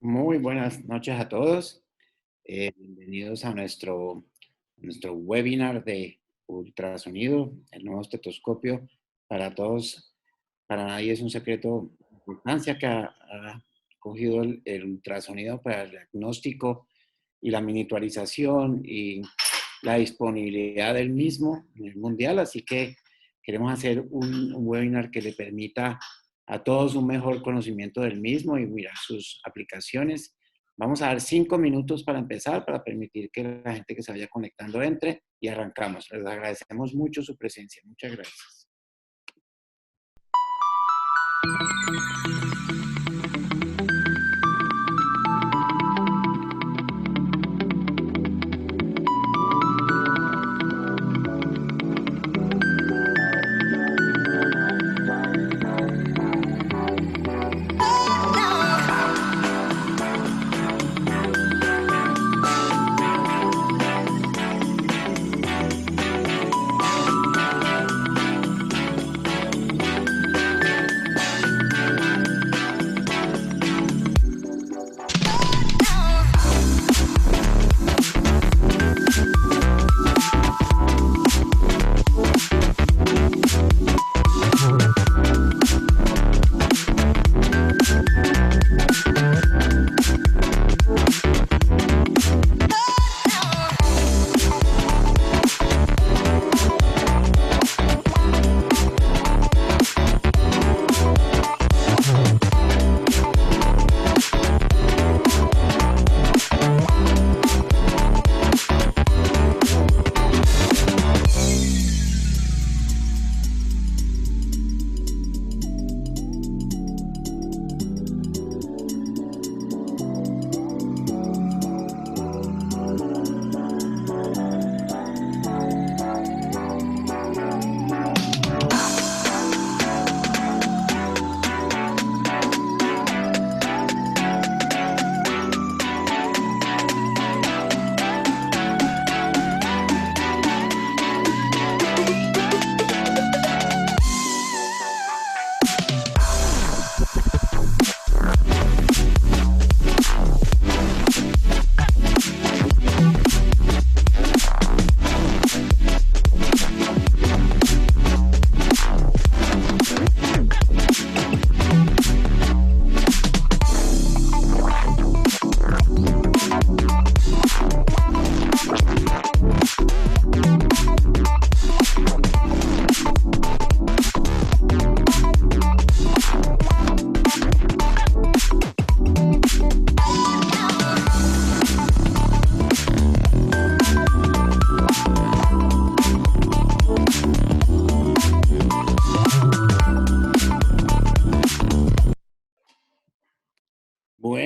Muy buenas noches a todos. Bienvenidos a nuestro webinar de ultrasonido, el nuevo estetoscopio para todos. Para nadie es un secreto la importancia que ha cogido el ultrasonido para el diagnóstico y la miniaturización y la disponibilidad del mismo a nivel mundial. Así que queremos hacer un webinar que le permita a todos un mejor conocimiento del mismo y mirar sus aplicaciones. Vamos a dar 5 minutos para empezar, para permitir que la gente que se vaya conectando entre y arrancamos. Les agradecemos mucho su presencia. Muchas gracias.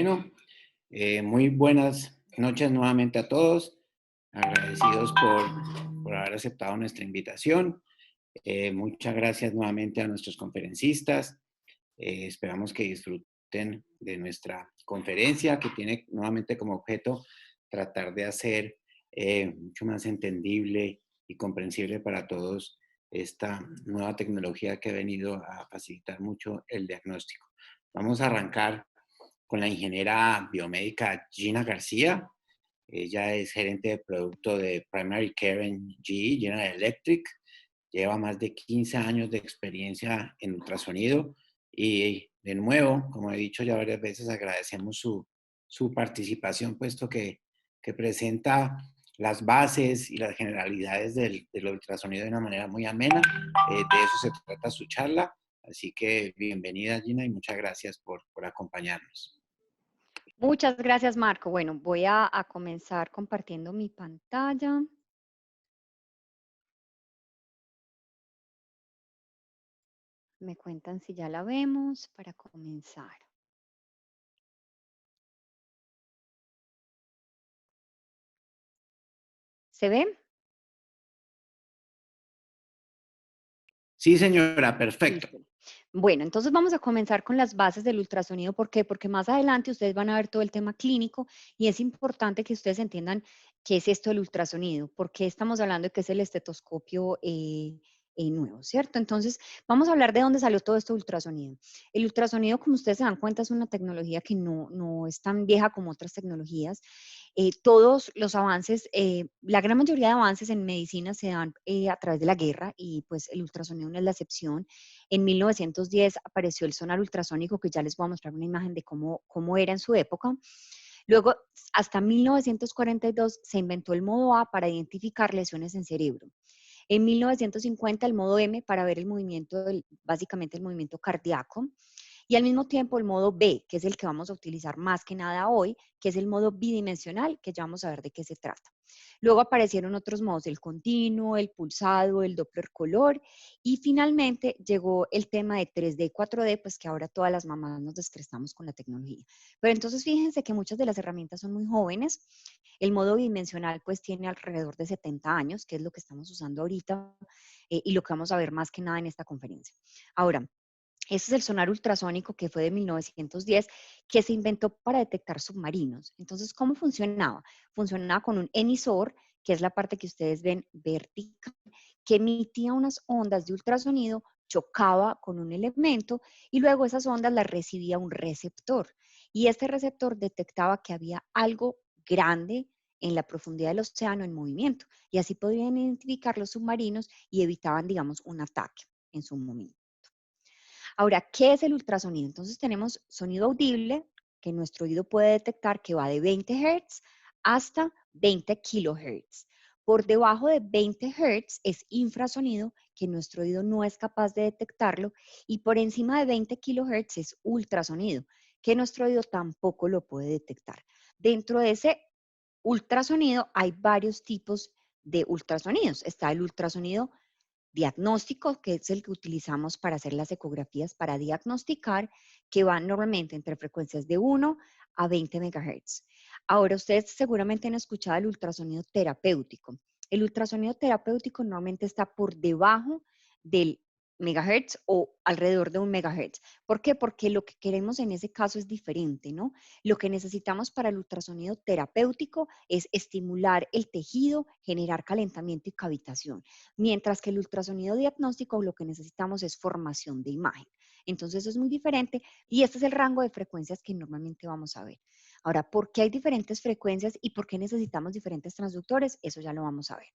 Bueno, muy buenas noches nuevamente a todos. Agradecidos por haber aceptado nuestra invitación. Muchas gracias nuevamente a nuestros conferencistas. Esperamos que disfruten de nuestra conferencia, que tiene nuevamente como objeto tratar de hacer mucho más entendible y comprensible para todos esta nueva tecnología que ha venido a facilitar mucho el diagnóstico. Vamos a arrancar con la ingeniera biomédica Gina García. Ella es gerente de producto de Primary Care en GE, General Electric. Lleva más de 15 años de experiencia en ultrasonido y de nuevo, como he dicho ya varias veces, agradecemos su participación, puesto que presenta las bases y las generalidades del ultrasonido de una manera muy amena. De eso se trata su charla. Así que bienvenida, Gina, y muchas gracias por acompañarnos. Muchas gracias, Marco. Bueno, voy a comenzar compartiendo mi pantalla. Me cuentan si ya la vemos para comenzar. ¿Se ve? Sí, señora, perfecto. Listo. Bueno, entonces vamos a comenzar con las bases del ultrasonido. ¿Por qué? Porque más adelante ustedes van a ver todo el tema clínico y es importante que ustedes entiendan qué es esto del ultrasonido, por qué estamos hablando de qué es el estetoscopio nuevo, ¿cierto? Entonces, vamos a hablar de dónde salió todo esto de ultrasonido. El ultrasonido, como ustedes se dan cuenta, es una tecnología que no es tan vieja como otras tecnologías. Todos los avances, la gran mayoría de avances en medicina se dan a través de la guerra y pues el ultrasonido no es la excepción. En 1910 apareció el sonar ultrasónico, que ya les voy a mostrar una imagen de cómo era en su época. Luego, hasta 1942 se inventó el modo A para identificar lesiones en cerebro. En 1950 el modo M para ver el movimiento, básicamente el movimiento cardíaco. Y al mismo tiempo el modo B, que es el que vamos a utilizar más que nada hoy, que es el modo bidimensional, que ya vamos a ver de qué se trata. Luego aparecieron otros modos, el continuo, el pulsado, el Doppler color, y finalmente llegó el tema de 3D y 4D, pues que ahora todas las mamás nos descrestamos con la tecnología. Pero entonces fíjense que muchas de las herramientas son muy jóvenes. El modo bidimensional pues tiene alrededor de 70 años, que es lo que estamos usando ahorita, y lo que vamos a ver más que nada en esta conferencia. Ahora, este es el sonar ultrasónico que fue de 1910, que se inventó para detectar submarinos. Entonces, ¿cómo funcionaba? Funcionaba con un emisor, que es la parte que ustedes ven vertical, que emitía unas ondas de ultrasonido, chocaba con un elemento y luego esas ondas las recibía un receptor. Y este receptor detectaba que había algo grande en la profundidad del océano en movimiento. Y así podían identificar los submarinos y evitaban, digamos, un ataque en su momento. Ahora, ¿qué es el ultrasonido? Entonces tenemos sonido audible, que nuestro oído puede detectar que va de 20 Hz hasta 20 kHz. Por debajo de 20 Hz es infrasonido, que nuestro oído no es capaz de detectarlo, y por encima de 20 kHz es ultrasonido, que nuestro oído tampoco lo puede detectar. Dentro de ese ultrasonido hay varios tipos de ultrasonidos. Está el ultrasonido diagnóstico, que es el que utilizamos para hacer las ecografías para diagnosticar, que van normalmente entre frecuencias de 1 a 20 MHz. Ahora, ustedes seguramente han escuchado el ultrasonido terapéutico. El ultrasonido terapéutico normalmente está por debajo del megahertz o alrededor de un megahertz. ¿Por qué? Porque lo que queremos en ese caso es diferente, ¿no? Lo que necesitamos para el ultrasonido terapéutico es estimular el tejido, generar calentamiento y cavitación, mientras que el ultrasonido diagnóstico lo que necesitamos es formación de imagen. Entonces eso es muy diferente y este es el rango de frecuencias que normalmente vamos a ver. Ahora, ¿por qué hay diferentes frecuencias y por qué necesitamos diferentes transductores? Eso ya lo vamos a ver.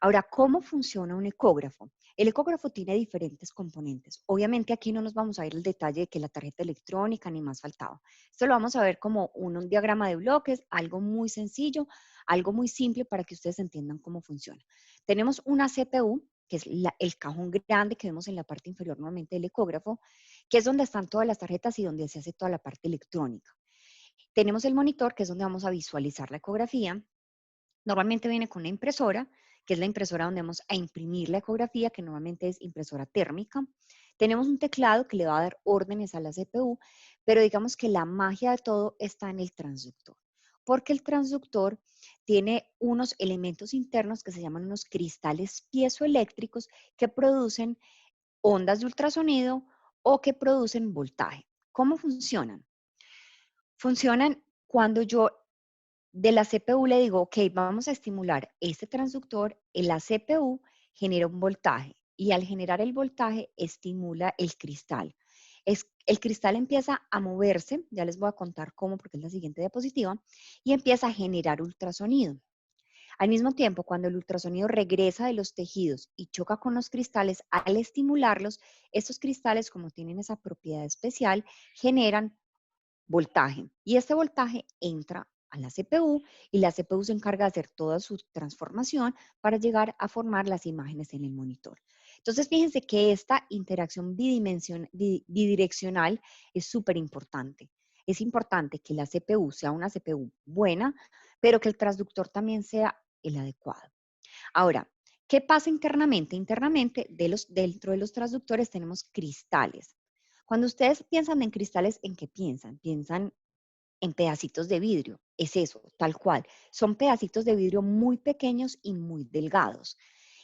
Ahora, ¿cómo funciona un ecógrafo? El ecógrafo tiene diferentes componentes. Obviamente aquí no nos vamos a ver el detalle de que la tarjeta electrónica ni más faltaba. Esto lo vamos a ver como un diagrama de bloques, algo muy sencillo, algo muy simple para que ustedes entiendan cómo funciona. Tenemos una CPU, que es el cajón grande que vemos en la parte inferior normalmente del ecógrafo, que es donde están todas las tarjetas y donde se hace toda la parte electrónica. Tenemos el monitor, que es donde vamos a visualizar la ecografía. Normalmente viene con una impresora, que es la impresora donde vamos a imprimir la ecografía, que normalmente es impresora térmica. Tenemos un teclado que le va a dar órdenes a la CPU, pero digamos que la magia de todo está en el transductor, porque el transductor tiene unos elementos internos que se llaman unos cristales piezoeléctricos que producen ondas de ultrasonido o que producen voltaje. ¿Cómo funcionan? Funcionan cuando yo de la CPU le digo, ok, vamos a estimular este transductor, en la CPU genera un voltaje y al generar el voltaje estimula el cristal. El cristal empieza a moverse, ya les voy a contar cómo porque es la siguiente diapositiva, y empieza a generar ultrasonido. Al mismo tiempo, cuando el ultrasonido regresa de los tejidos y choca con los cristales, al estimularlos, estos cristales, como tienen esa propiedad especial, generan voltaje. Y este voltaje entra a la CPU y la CPU se encarga de hacer toda su transformación para llegar a formar las imágenes en el monitor. Entonces, fíjense que esta interacción bidireccional es súper importante. Es importante que la CPU sea una CPU buena, pero que el transductor también sea el adecuado. Ahora, ¿qué pasa internamente? Internamente, dentro de los transductores tenemos cristales. Cuando ustedes piensan en cristales, ¿en qué piensan? Piensan en pedacitos de vidrio. Es eso, tal cual. Son pedacitos de vidrio muy pequeños y muy delgados.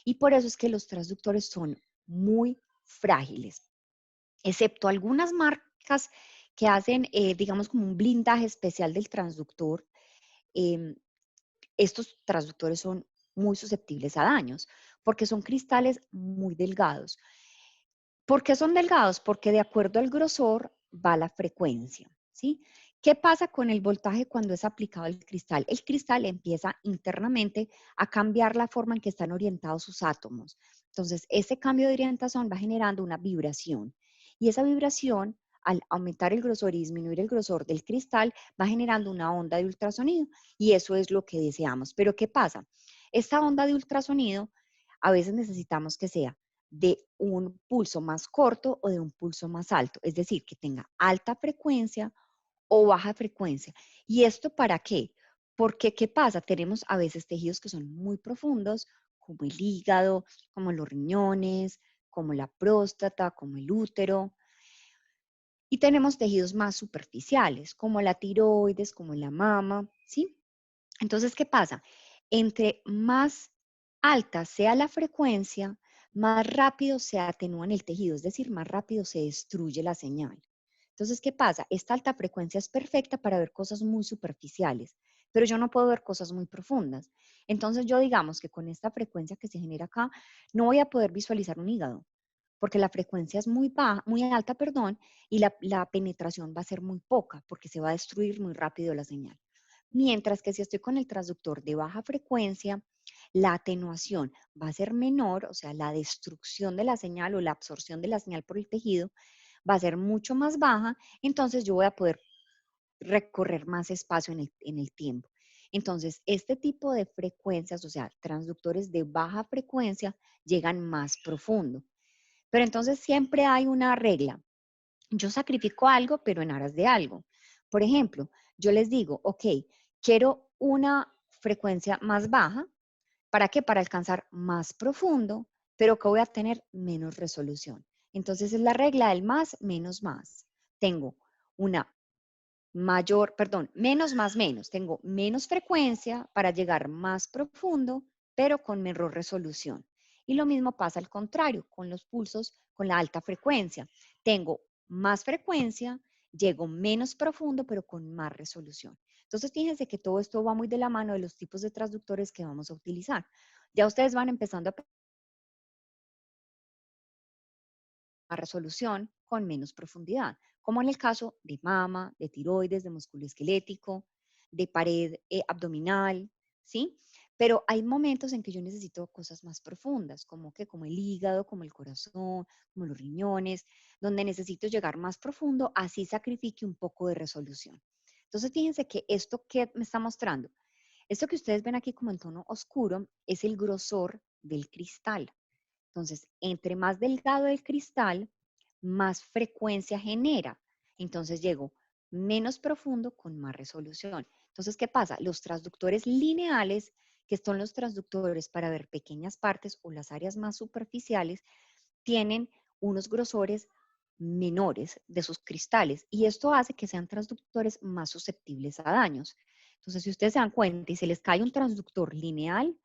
Y por eso es que los transductores son muy frágiles, excepto algunas marcas que hacen, digamos, como un blindaje especial del transductor. em, Estos transductores son muy susceptibles a daños porque son cristales muy delgados. ¿Por qué son delgados? Porque de acuerdo al grosor va la frecuencia, ¿sí? ¿Qué pasa con el voltaje cuando es aplicado al cristal? El cristal empieza internamente a cambiar la forma en que están orientados sus átomos. Entonces, ese cambio de orientación va generando una vibración. Y esa vibración, al aumentar el grosor y disminuir el grosor del cristal, va generando una onda de ultrasonido. Y eso es lo que deseamos. Pero ¿qué pasa? Esta onda de ultrasonido a veces necesitamos que sea de un pulso más corto o de un pulso más alto, es decir, que tenga alta frecuencia o baja frecuencia. ¿Y esto para qué? Porque, ¿qué pasa? Tenemos a veces tejidos que son muy profundos, como el hígado, como los riñones, como la próstata, como el útero. Y tenemos tejidos más superficiales, como la tiroides, como la mama, ¿sí? Entonces, ¿qué pasa? Entre más alta sea la frecuencia, más rápido se atenúa en el tejido, es decir, más rápido se destruye la señal. Entonces, ¿qué pasa? Esta alta frecuencia es perfecta para ver cosas muy superficiales, pero yo no puedo ver cosas muy profundas. Entonces, yo digamos que con esta frecuencia que se genera acá, no voy a poder visualizar un hígado, porque la frecuencia es muy baja, muy alta, perdón, y la penetración va a ser muy poca, porque se va a destruir muy rápido la señal. Mientras que si estoy con el transductor de baja frecuencia, la atenuación va a ser menor, o sea, la destrucción de la señal o la absorción de la señal por el tejido va a ser mucho más baja, entonces yo voy a poder recorrer más espacio en el tiempo. Entonces, este tipo de frecuencias, o sea, transductores de baja frecuencia, llegan más profundo. Pero entonces siempre hay una regla. Yo sacrifico algo, pero en aras de algo. Por ejemplo, yo les digo, ok, quiero una frecuencia más baja. ¿Para qué? Para alcanzar más profundo, pero que voy a tener menos resolución. Entonces es la regla del más menos más. Tengo una mayor, perdón, menos más menos. Tengo menos frecuencia para llegar más profundo, pero con menor resolución. Y lo mismo pasa al contrario, con los pulsos con la alta frecuencia. Tengo más frecuencia, llego menos profundo, pero con más resolución. Entonces, fíjense que todo esto va muy de la mano de los tipos de transductores que vamos a utilizar. Ya ustedes van empezando a resolución con menos profundidad, como en el caso de mama, de tiroides, de músculo esquelético, de pared abdominal, ¿sí? Pero hay momentos en que yo necesito cosas más profundas, como el hígado, como el corazón, como los riñones, donde necesito llegar más profundo, así sacrifique un poco de resolución. Entonces, fíjense que esto que me está mostrando, esto que ustedes ven aquí como en tono oscuro, es el grosor del cristal. Entonces, entre más delgado el cristal, más frecuencia genera. Entonces llego menos profundo con más resolución. Entonces, ¿qué pasa? Los transductores lineales, que son los transductores para ver pequeñas partes o las áreas más superficiales, tienen unos grosores menores de sus cristales y esto hace que sean transductores más susceptibles a daños. Entonces, si ustedes se dan cuenta y se les cae un transductor lineal,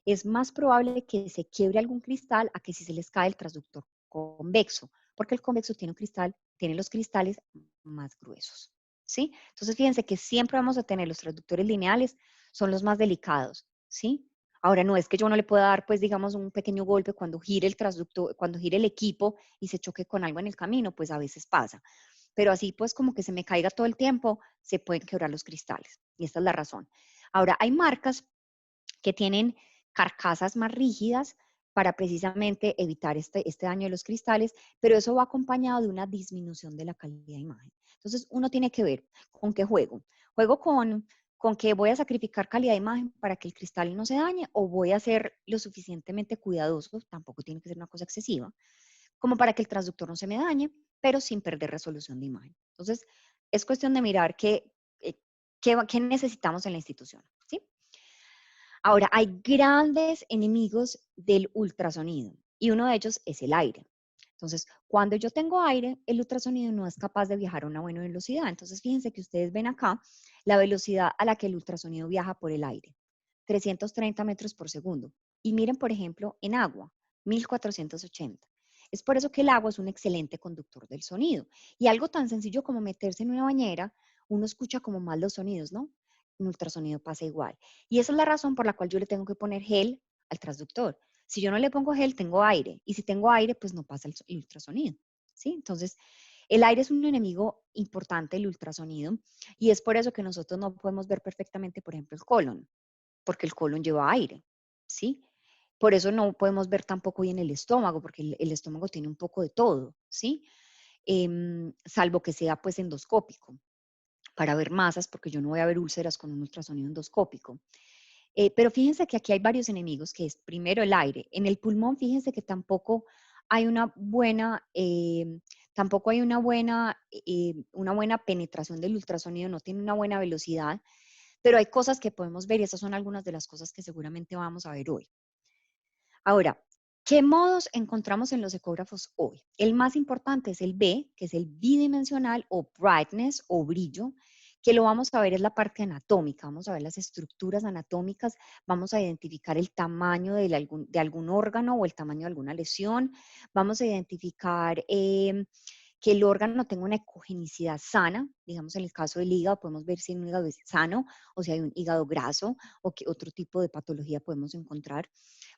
es más probable que se quiebre algún cristal a que si se les cae el transductor convexo, porque el convexo tiene un cristal, tiene los cristales más gruesos, ¿sí? Entonces, fíjense que siempre vamos a tener los transductores lineales, son los más delicados, ¿sí? Ahora, no es que yo no le pueda dar, pues, digamos, un pequeño golpe cuando gire el transductor, cuando gire el equipo y se choque con algo en el camino, pues a veces pasa. Pero así, pues, como que se me caiga todo el tiempo, se pueden quebrar los cristales. Y esta es la razón. Ahora, hay marcas que tienen carcasas más rígidas para precisamente evitar este daño de los cristales, pero eso va acompañado de una disminución de la calidad de imagen. Entonces, uno tiene que ver con qué juego. Juego con que voy a sacrificar calidad de imagen para que el cristal no se dañe o voy a ser lo suficientemente cuidadoso, tampoco tiene que ser una cosa excesiva, como para que el transductor no se me dañe, pero sin perder resolución de imagen. Entonces, es cuestión de mirar qué necesitamos en la institución, ¿sí? Ahora, hay grandes enemigos del ultrasonido y uno de ellos es el aire. Entonces, cuando yo tengo aire, el ultrasonido no es capaz de viajar a una buena velocidad. Entonces, fíjense que ustedes ven acá la velocidad a la que el ultrasonido viaja por el aire, 330 metros por segundo. Y miren, por ejemplo, en agua, 1480. Es por eso que el agua es un excelente conductor del sonido. Y algo tan sencillo como meterse en una bañera, uno escucha como más los sonidos, ¿no? En ultrasonido pasa igual. Y esa es la razón por la cual yo le tengo que poner gel al transductor. Si yo no le pongo gel, tengo aire. Y si tengo aire, pues no pasa el ultrasonido. ¿Sí? Entonces, el aire es un enemigo importante del ultrasonido y es por eso que nosotros no podemos ver perfectamente, por ejemplo, el colon, porque el colon lleva aire. ¿Sí? Por eso no podemos ver tampoco bien el estómago, porque el estómago tiene un poco de todo. ¿Sí? Salvo que sea pues endoscópico para ver masas, porque yo no voy a ver úlceras con un ultrasonido endoscópico. Pero fíjense que aquí hay varios enemigos, que es primero el aire. En el pulmón, fíjense que hay una buena, tampoco hay una buena penetración del ultrasonido, no tiene una buena velocidad, pero hay cosas que podemos ver y esas son algunas de las cosas que seguramente vamos a ver hoy. Ahora, ¿qué modos encontramos en los ecógrafos hoy? El más importante es el B, que es el bidimensional o brightness o brillo, que lo vamos a ver es la parte anatómica, vamos a ver las estructuras anatómicas, vamos a identificar el tamaño de algún órgano o el tamaño de alguna lesión, vamos a identificar que el órgano tenga una ecogenicidad sana, digamos en el caso del hígado podemos ver si un hígado es sano o si hay un hígado graso o qué otro tipo de patología podemos encontrar.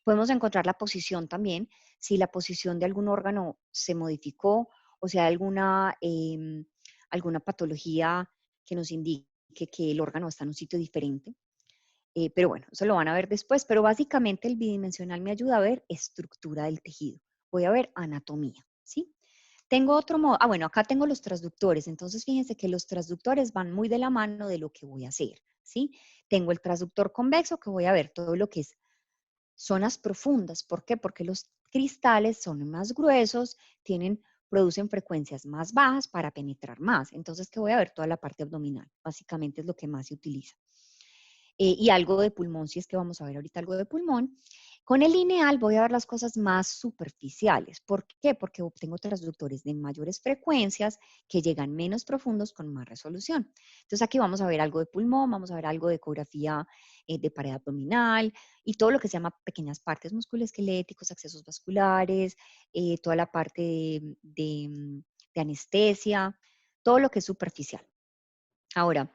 Podemos encontrar la posición también, si la posición de algún órgano se modificó o si hay alguna patología que nos indique que el órgano está en un sitio diferente. Pero bueno, eso lo van a ver después, pero básicamente el bidimensional me ayuda a ver estructura del tejido. Voy a ver anatomía, ¿sí? Tengo otro modo, bueno, acá tengo los transductores, entonces fíjense que los transductores van muy de la mano de lo que voy a hacer, ¿sí? Tengo el transductor convexo que voy a ver todo lo que es zonas profundas. ¿Por qué? Porque los cristales son más gruesos, producen frecuencias más bajas para penetrar más. Entonces, ¿qué voy a ver? Toda la parte abdominal. Básicamente es lo que más se utiliza. Y algo de pulmón, si es que vamos a ver ahorita algo de pulmón. Con el lineal voy a ver las cosas más superficiales. ¿Por qué? Porque obtengo transductores de mayores frecuencias que llegan menos profundos con más resolución. Entonces aquí vamos a ver algo de pulmón, vamos a ver algo de ecografía de pared abdominal y todo lo que se llama pequeñas partes musculoesqueléticos, accesos vasculares, toda la parte de anestesia, todo lo que es superficial. Ahora,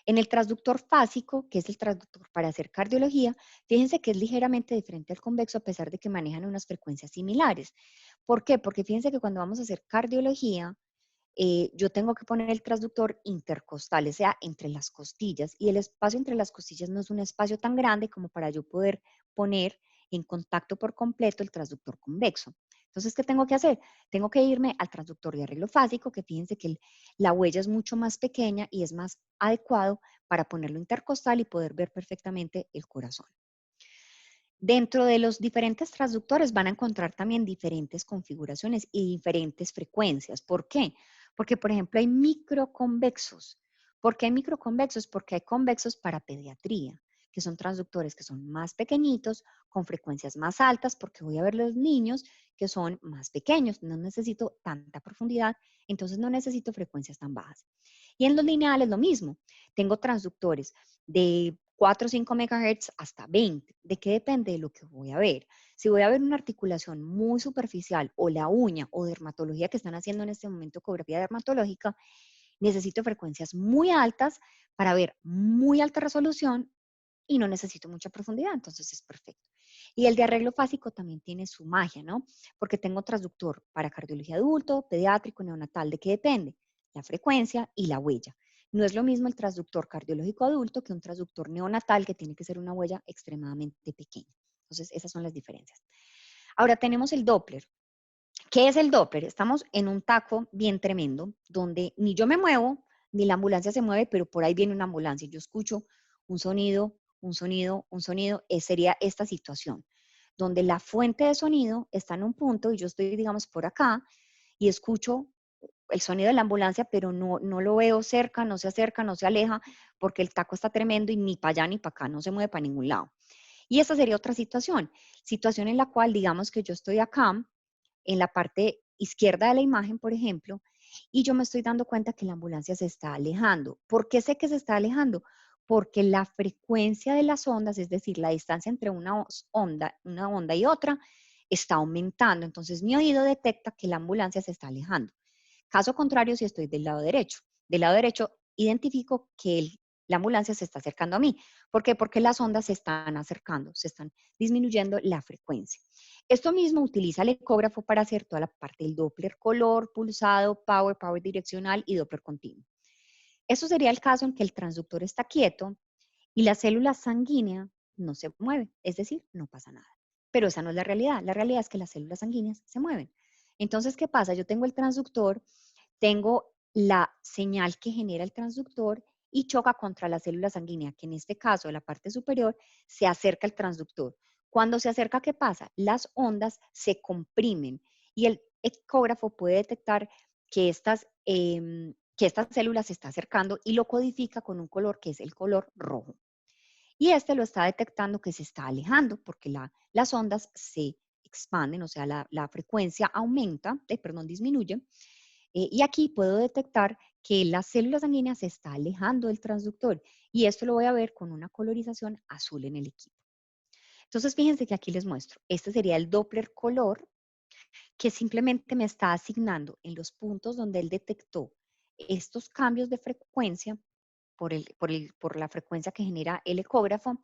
en el transductor fásico, que es el transductor para hacer cardiología, fíjense que es ligeramente diferente al convexo a pesar de que manejan unas frecuencias similares. ¿Por qué? Porque fíjense que cuando vamos a hacer cardiología, yo tengo que poner el transductor intercostal, o sea, entre las costillas, y el espacio entre las costillas no es un espacio tan grande como para yo poder poner en contacto por completo el transductor convexo. Entonces, ¿qué tengo que hacer? Tengo que irme al transductor de arreglo fásico, que fíjense que la huella es mucho más pequeña y es más adecuado para ponerlo intercostal y poder ver perfectamente el corazón. Dentro de los diferentes transductores van a encontrar también diferentes configuraciones y diferentes frecuencias. ¿Por qué? Porque, por ejemplo, hay microconvexos. ¿Por qué hay microconvexos? Porque hay convexos para pediatría, que son transductores que son más pequeñitos, con frecuencias más altas, porque voy a ver los niños que son más pequeños, no necesito tanta profundidad, entonces no necesito frecuencias tan bajas. Y en los lineales lo mismo, tengo transductores de 4 o 5 MHz hasta 20. ¿De qué depende? De lo que voy a ver. Si voy a ver una articulación muy superficial o la uña o dermatología que están haciendo en este momento, ecografía dermatológica, necesito frecuencias muy altas para ver muy alta resolución y no necesito mucha profundidad, entonces es perfecto. Y el de arreglo fásico también tiene su magia, ¿no? Porque tengo transductor para cardiología adulto, pediátrico, neonatal. ¿De qué depende? La frecuencia y la huella. No es lo mismo el transductor cardiológico adulto que un transductor neonatal que tiene que ser una huella extremadamente pequeña. Entonces, esas son las diferencias. Ahora tenemos el Doppler. ¿Qué es el Doppler? Estamos en un taco bien tremendo, donde ni yo me muevo, ni la ambulancia se mueve, pero por ahí viene una ambulancia. Yo escucho un sonido, un sonido, un sonido. Sería esta situación, donde la fuente de sonido está en un punto y yo estoy, digamos, por acá y escucho el sonido de la ambulancia, pero no lo veo cerca, no se acerca, no se aleja, porque el taco está tremendo y ni para allá ni para acá, no se mueve para ningún lado. Y esa sería otra situación en la cual, digamos que yo estoy acá, en la parte izquierda de la imagen, por ejemplo, y yo me estoy dando cuenta que la ambulancia se está alejando. ¿Por qué sé que se está alejando? Porque la frecuencia de las ondas, es decir, la distancia entre una onda y otra, está aumentando. Entonces mi oído detecta que la ambulancia se está alejando. Caso contrario, si estoy del lado derecho. Del lado derecho identifico que la ambulancia se está acercando a mí. ¿Por qué? Porque las ondas se están acercando, se están disminuyendo la frecuencia. Esto mismo utiliza el ecógrafo para hacer toda la parte del Doppler color, pulsado, power direccional y Doppler continuo. Eso sería el caso en que el transductor está quieto y la célula sanguínea no se mueve, es decir, no pasa nada. Pero esa no es la realidad. La realidad es que las células sanguíneas se mueven. Entonces, ¿qué pasa? Yo tengo el transductor, tengo la señal que genera el transductor y choca contra la célula sanguínea, que en este caso, de la parte superior, se acerca al transductor. Cuando se acerca, ¿qué pasa? Las ondas se comprimen y el ecógrafo puede detectar que esta célula se está acercando y lo codifica con un color que es el color rojo. Y este lo está detectando que se está alejando porque las ondas se expanden, o sea, la frecuencia aumenta, disminuye. Y aquí puedo detectar que la célula sanguínea se está alejando del transductor y esto lo voy a ver con una colorización azul en el equipo. Entonces, fíjense que aquí les muestro. Este sería el Doppler color que simplemente me está asignando en los puntos donde él detectó estos cambios de frecuencia por la frecuencia que genera el ecógrafo,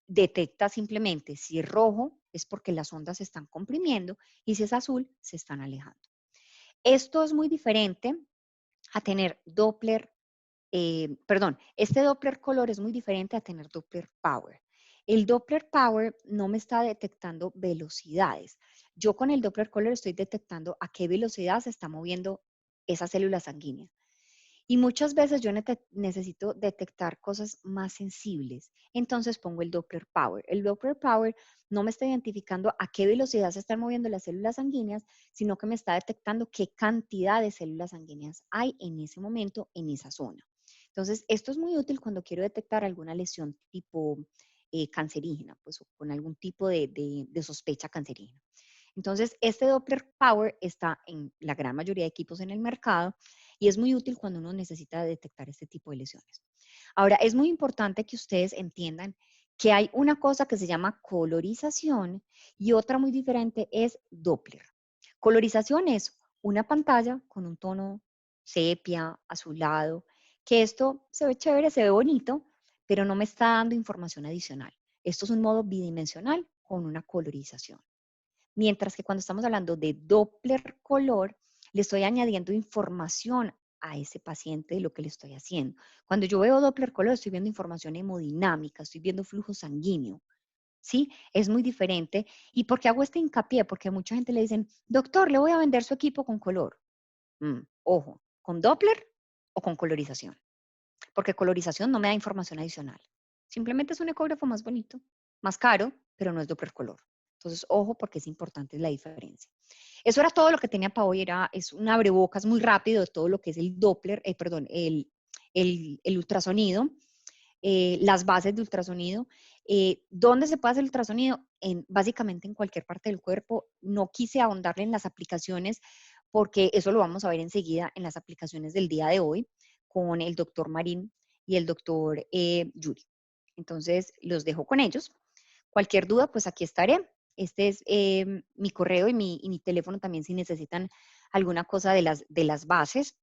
detecta simplemente si es rojo es porque las ondas se están comprimiendo y si es azul se están alejando. Esto es muy diferente a tener Doppler, este Doppler color es muy diferente a tener Doppler power. El Doppler power no me está detectando velocidades. Yo con el Doppler color estoy detectando a qué velocidad se está moviendo esa célula sanguínea. Y muchas veces yo necesito detectar cosas más sensibles. Entonces pongo el Doppler Power. El Doppler Power no me está identificando a qué velocidad se están moviendo las células sanguíneas, sino que me está detectando qué cantidad de células sanguíneas hay en ese momento en esa zona. Entonces, esto es muy útil cuando quiero detectar alguna lesión tipo cancerígena, pues con algún tipo de sospecha cancerígena. Entonces, este Doppler Power está en la gran mayoría de equipos en el mercado y es muy útil cuando uno necesita detectar este tipo de lesiones. Ahora, es muy importante que ustedes entiendan que hay una cosa que se llama colorización y otra muy diferente es Doppler. Colorización es una pantalla con un tono sepia, azulado, que esto se ve chévere, se ve bonito, pero no me está dando información adicional. Esto es un modo bidimensional con una colorización. Mientras que cuando estamos hablando de Doppler color, le estoy añadiendo información a ese paciente de lo que le estoy haciendo. Cuando yo veo Doppler color, estoy viendo información hemodinámica, estoy viendo flujo sanguíneo. ¿Sí? Es muy diferente. ¿Y por qué hago este hincapié? Porque a mucha gente le dicen, doctor, le voy a vender su equipo con color. Ojo, ¿con Doppler o con colorización? Porque colorización no me da información adicional. Simplemente es un ecógrafo más bonito, más caro, pero no es Doppler color. Entonces, ojo, porque es importante la diferencia. Eso era todo lo que tenía para hoy. Es un abrebocas muy rápido de todo lo que es el Doppler, el ultrasonido. las bases de ultrasonido. ¿Dónde se puede hacer el ultrasonido? Básicamente en cualquier parte del cuerpo. No quise ahondarle en las aplicaciones porque eso lo vamos a ver enseguida en las aplicaciones del día de hoy con el doctor Marín y el doctor Yuri. Entonces, los dejo con ellos. Cualquier duda, pues aquí estaré. Este es mi correo y mi teléfono también si necesitan alguna cosa de las bases.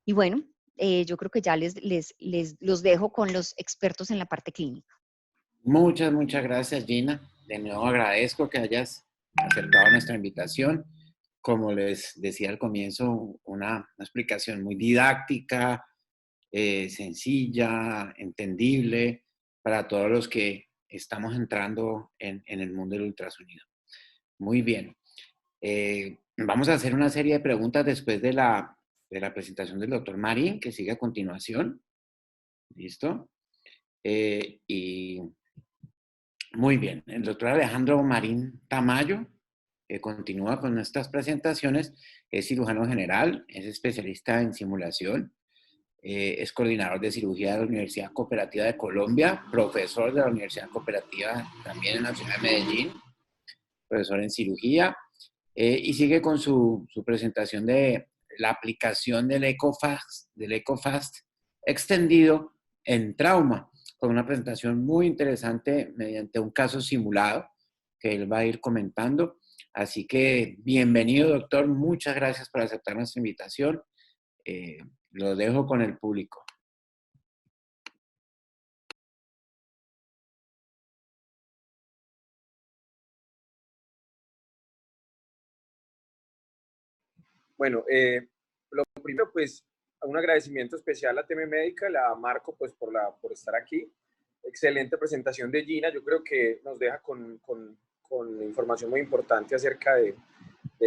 Y bueno, yo creo que ya los dejo con los expertos en la parte clínica. Muchas gracias, Gina. De nuevo agradezco que hayas aceptado nuestra invitación. Como les decía al comienzo, una explicación muy didáctica, sencilla, entendible para todos los que estamos entrando en el mundo del ultrasonido. Muy bien. Vamos a hacer una serie de preguntas después de la presentación del doctor Marín, que sigue a continuación. ¿Listo? Y muy bien. El doctor Alejandro Marín Tamayo continúa con nuestras presentaciones. Es cirujano general, es especialista en simulación, es coordinador de cirugía de la Universidad Cooperativa de Colombia, profesor de la Universidad Cooperativa también en la ciudad de Medellín, profesor en cirugía, y sigue con su presentación de la aplicación del EcoFast extendido en trauma, con una presentación muy interesante mediante un caso simulado que él va a ir comentando. Así que bienvenido, doctor. Muchas gracias por aceptar nuestra invitación. Lo dejo con el público. Bueno, lo primero, pues, un agradecimiento especial a TM Médica, la Marco, pues, por estar aquí. Excelente presentación de Gina. Yo creo que nos deja con información muy importante acerca de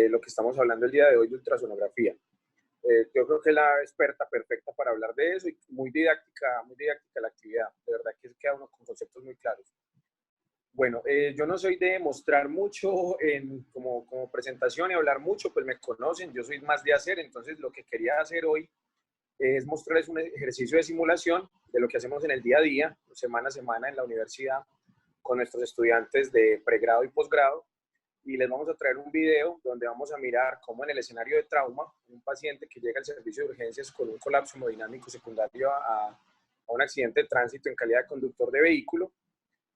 lo que estamos hablando el día de hoy de ultrasonografía. Yo creo que es la experta perfecta para hablar de eso y muy didáctica la actividad. De verdad que queda uno con conceptos muy claros. Bueno, yo no soy de mostrar mucho como presentación y hablar mucho, pues me conocen, yo soy más de hacer, entonces lo que quería hacer hoy es mostrarles un ejercicio de simulación de lo que hacemos en el día a día, semana a semana en la universidad, con nuestros estudiantes de pregrado y posgrado, y les vamos a traer un video donde vamos a mirar cómo en el escenario de trauma, un paciente que llega al servicio de urgencias con un colapso hemodinámico secundario a un accidente de tránsito en calidad de conductor de vehículo,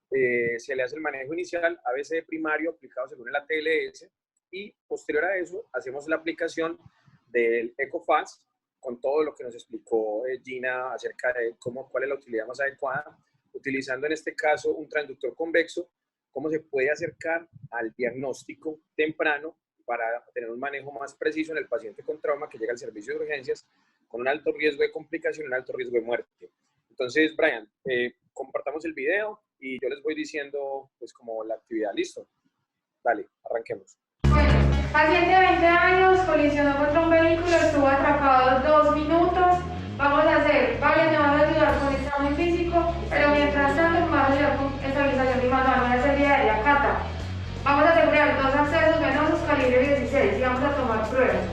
se le hace el manejo inicial ABC primario aplicado según el ATLS y posterior a eso hacemos la aplicación del EcoFast con todo lo que nos explicó Gina acerca de cuál es la utilidad más adecuada, utilizando en este caso un transductor convexo, cómo se puede acercar al diagnóstico temprano para tener un manejo más preciso en el paciente con trauma que llega al servicio de urgencias con un alto riesgo de complicación y un alto riesgo de muerte. Entonces, Brian, compartamos el video y yo les voy diciendo, pues, como la actividad. ¿Listo? Dale, arranquemos. Bueno, paciente de 20 años, colisionó contra un vehículo, estuvo atrapado 2 minutos. Vamos a hacer, vale, me vas a ayudar con examen físico, pero mientras tanto me vas a ayudar con estabilización de manual, voy a hacer diaria, Cata. Vamos a asegurar 2 accesos venosos calibre 16 y vamos a tomar pruebas.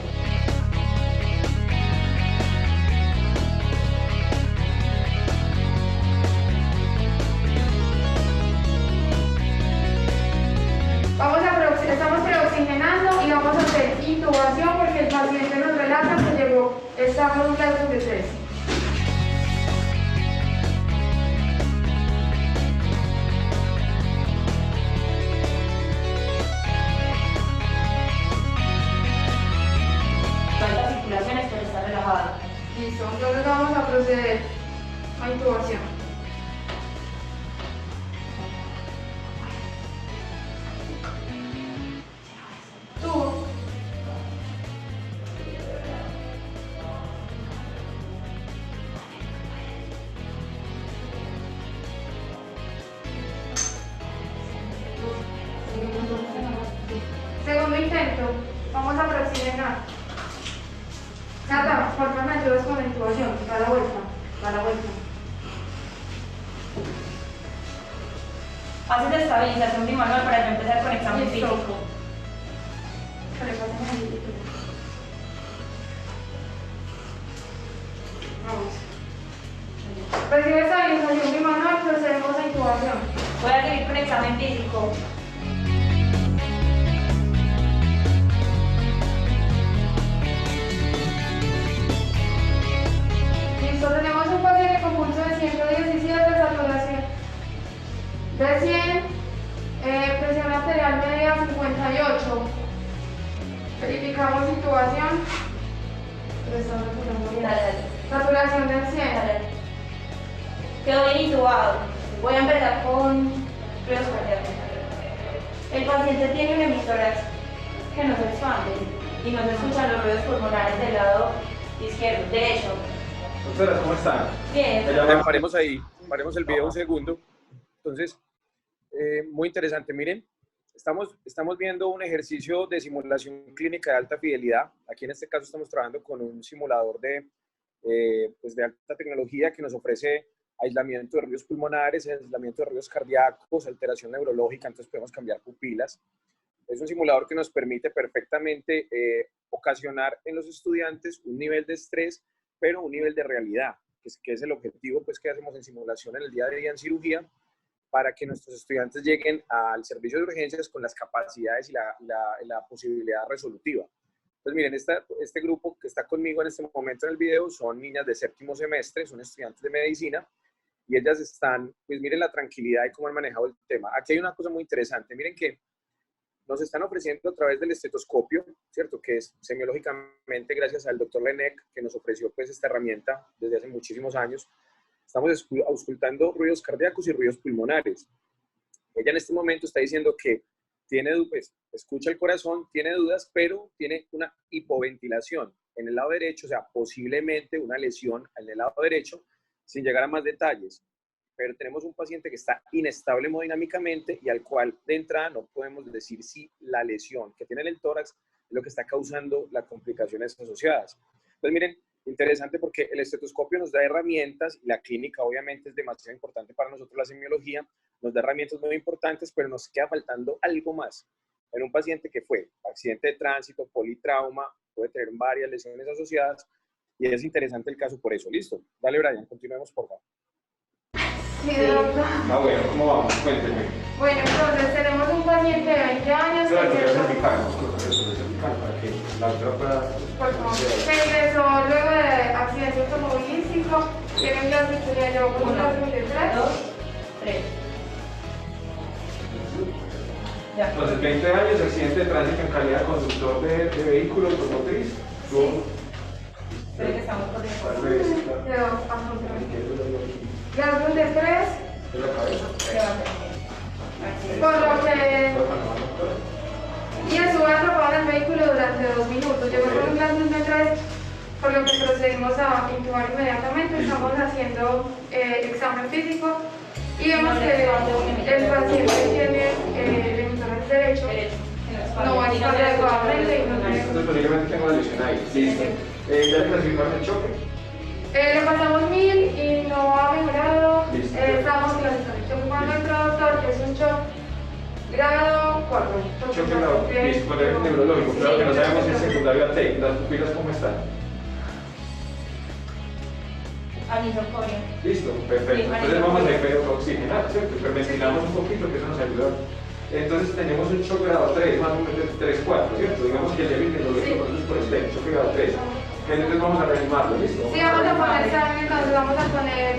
Estamos preoxigenando y vamos a hacer intubación porque el paciente nos relata que llegó, está con un lapso de 3. Las articulaciones, pero está relajado. Listo, entonces vamos a proceder a intubación. Segundo intento, vamos a preoxigenar. Cata, por favor me ayudas con la intubación, da la vuelta, da la vuelta. Haces estabilización bimanual para yo empezar con examen Listo. físico. Vamos. Recibe estabilización bimanual. Voy a seguir con examen físico. Listo, tenemos un paciente con pulso de 117, saturación de 100, presión arterial media 58. Verificamos situación. Saturación del 100. Quedó bien intubado. Voy a empezar con ruidos cardíacos. El paciente tiene un hemitórax que no se expande y no se escuchan los ruidos pulmonares del lado izquierdo, derecho. Doctora, ¿cómo están? Bien. Paremos ahí, paremos el video un segundo. Entonces, muy interesante. Miren, estamos viendo un ejercicio de simulación clínica de alta fidelidad. Aquí en este caso estamos trabajando con un simulador de alta tecnología que nos ofrece aislamiento de ruidos pulmonares, aislamiento de ruidos cardíacos, alteración neurológica, entonces podemos cambiar pupilas. Es un simulador que nos permite perfectamente ocasionar en los estudiantes un nivel de estrés, pero un nivel de realidad, que es el objetivo pues, que hacemos en simulación en el día a día en cirugía, para que nuestros estudiantes lleguen al servicio de urgencias con las capacidades y la posibilidad resolutiva. Entonces, miren, este grupo que está conmigo en este momento en el video son niñas de 7º semestre, son estudiantes de medicina, y ellas están, pues miren la tranquilidad y cómo han manejado el tema. Aquí hay una cosa muy interesante, miren que nos están ofreciendo a través del estetoscopio, ¿cierto? Que es semiológicamente gracias al doctor Lenec, que nos ofreció pues esta herramienta desde hace muchísimos años. Estamos auscultando ruidos cardíacos y ruidos pulmonares. Ella en este momento está diciendo que tiene, pues, escucha el corazón, tiene dudas, pero tiene una hipoventilación en el lado derecho, o sea, posiblemente una lesión en el lado derecho, sin llegar a más detalles. Pero tenemos un paciente que está inestable hemodinámicamente y al cual de entrada no podemos decir si la lesión que tiene en el tórax es lo que está causando las complicaciones asociadas. Entonces, miren, interesante porque el estetoscopio nos da herramientas y la clínica obviamente es demasiado importante para nosotros, la semiología nos da herramientas muy importantes, pero nos queda faltando algo más. En un paciente que fue accidente de tránsito, politrauma, puede tener varias lesiones asociadas y es interesante el caso por eso. ¿Listo? Dale, Brian, continuemos por favor. Sí, doctor. Bueno, ¿cómo vamos? Cuénteme. Bueno, entonces tenemos un paciente de 20 años que ingresó, para que la otra pueda... por favor, que ingresó luego de accidente automovilístico, tiene un brazo que le llevó con un brazo de 3. 2, 3. Ya. Entonces, 20 años, accidente de tránsito en calidad de conductor de vehículo automotriz. Creo que estamos por default. Quedó a Gasto de 3, por lo que... Y estuvo atrapado en el vehículo durante 2 minutos. Llegó con un gasto de 3, por lo que procedimos a intubar inmediatamente. Estamos haciendo examen físico y vemos que el paciente tiene el hemisferio derecho. No va a estar adecuadamente y no tiene... Entonces, posiblemente tengo la lesión ahí. Listo. ¿Ya le clasificaron el choque? Le pasamos 1000 y no ha mejorado. Listo. Estamos ocupando el productor, que es un shock grado 4. Choque grado. Listo, con el neurológico. Claro que no sabemos si es secundario a TEC. ¿Las pupilas cómo están? Anisocoria. Listo, perfecto. Entonces vamos a oxigenar, ¿cierto? Hiperventilamos un poquito, que eso nos ayuda. Entonces tenemos un choque grado 3, más o menos 3-4, ¿cierto? Digamos que el débil neurológico es por el choque grado 3. Entonces vamos a reanimarlo, ¿listo? Sí, vamos a poner sangre, entonces vamos a poner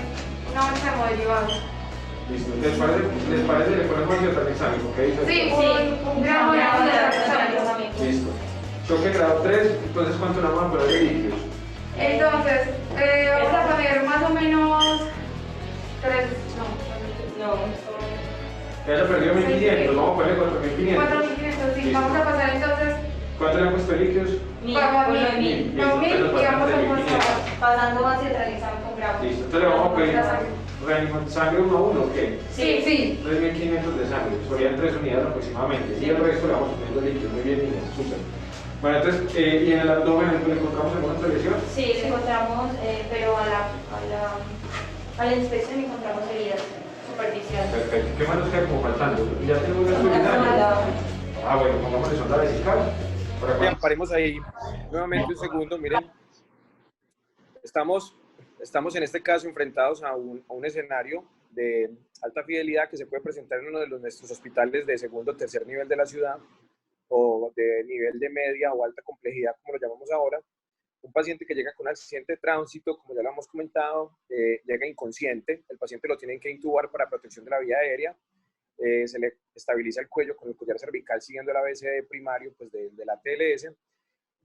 una bolsa hemoderivados. Listo. ¿Les parece que le ponemos el examen? Sí, un gramo de sangre. Listo. Choque grado 3, entonces ¿cuánto le vamos a poner de líquidos? Entonces, vamos a poner más o menos 3, Ya se perdió 1500, vamos a ponerle 4500. 4500, sí, vamos a pasar entonces. ¿Cuánto le han puesto de líquidos? 1000, Para por lo de 1000, 1000. no 1000 y vamos a pasar. Pasando hacia el examen con grado. Listo, entonces le vamos a pedir sangre 1 a 1, ¿ok? Sí. 3500 de sangre, serían 3 unidades aproximadamente. Y el resto le vamos poniendo líquidos, muy bien, niñas, súper. Bueno, entonces, ¿y en el abdomen le encontramos alguna otra lesión? Sí, le encontramos, pero a la inspección encontramos heridas superficiales. Perfecto. ¿Qué más nos queda como faltando? Ya tenemos una urinaria. Ah, bueno, pongámosle sonda vesical. Bien, paremos ahí nuevamente un segundo. Miren, estamos en este caso enfrentados a un escenario de alta fidelidad que se puede presentar en uno de nuestros hospitales de segundo o tercer nivel de la ciudad, o de nivel de media o alta complejidad, como lo llamamos ahora. Un paciente que llega con un accidente de tránsito, como ya lo hemos comentado, llega inconsciente, el paciente lo tienen que intubar para protección de la vía aérea, se le estabiliza el cuello con el collar cervical siguiendo el ABCD primario pues de la TLS.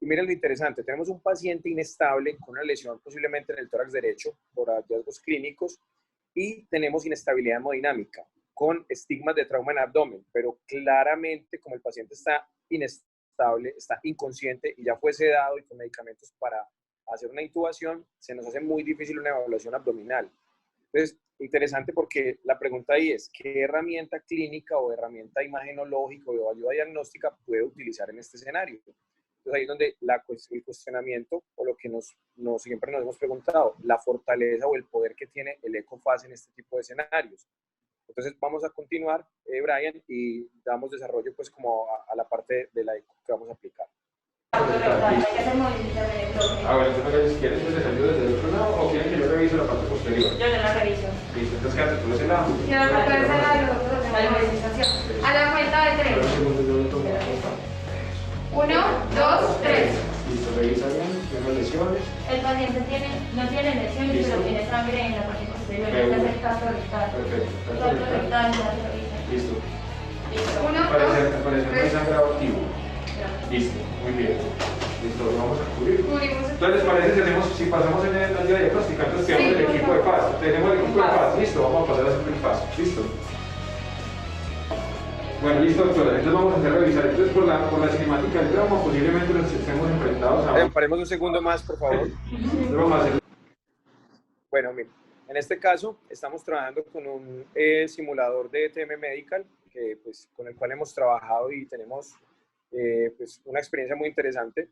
Y miren lo interesante, tenemos un paciente inestable con una lesión posiblemente en el tórax derecho por hallazgos clínicos, y tenemos inestabilidad hemodinámica con estigmas de trauma en abdomen, pero claramente como el paciente está inestable, está inconsciente y ya fue sedado y con medicamentos para hacer una intubación, se nos hace muy difícil una evaluación abdominal. Entonces, interesante porque la pregunta ahí es, ¿qué herramienta clínica o herramienta imagenológica o ayuda diagnóstica puede utilizar en este escenario? Entonces, ahí es donde el cuestionamiento, o lo que siempre nos hemos preguntado, la fortaleza o el poder que tiene el ECOFAS en este tipo de escenarios. Entonces, vamos a continuar, Brian, y damos desarrollo pues como a la parte de la ECO que vamos a aplicar. Bueno, entonces si quieres, pues les ayudo desde el otro lado, o quieren que yo revise la parte posterior. Yo la reviso. Listo, entonces quédate tú de ese lado. Y ahora puede ser a los otros de la movilización. A la cuenta de 3. 1, 2, 3. Listo, revisa bien, tiene lesiones. El paciente no tiene lesiones, pero tiene sangre en la parte posterior. Hay que hacer caso rectal. Perfecto. Caso rectal, ya se revisa. Listo. Listo. 1, 2, Parece no hay 3. sangrado activo. Listo, muy bien. Listo, lo vamos a cubrir. Cubrimos. Entonces, ¿les parece si pasamos en el día diagnóstica? Entonces, tenemos el equipo de FAS. Tenemos el equipo de FAS. Listo, vamos a pasar a hacer el FAS. Listo. Bueno, listo, doctora. Entonces vamos a hacer revisar. Entonces, por la cinemática del trauma, posiblemente nos estemos enfrentados a... Paremos un segundo más, por favor. Entonces, vamos a hacer... Bueno, miren, en este caso estamos trabajando con un simulador de TM Medical, pues, con el cual hemos trabajado y tenemos pues, una experiencia muy interesante.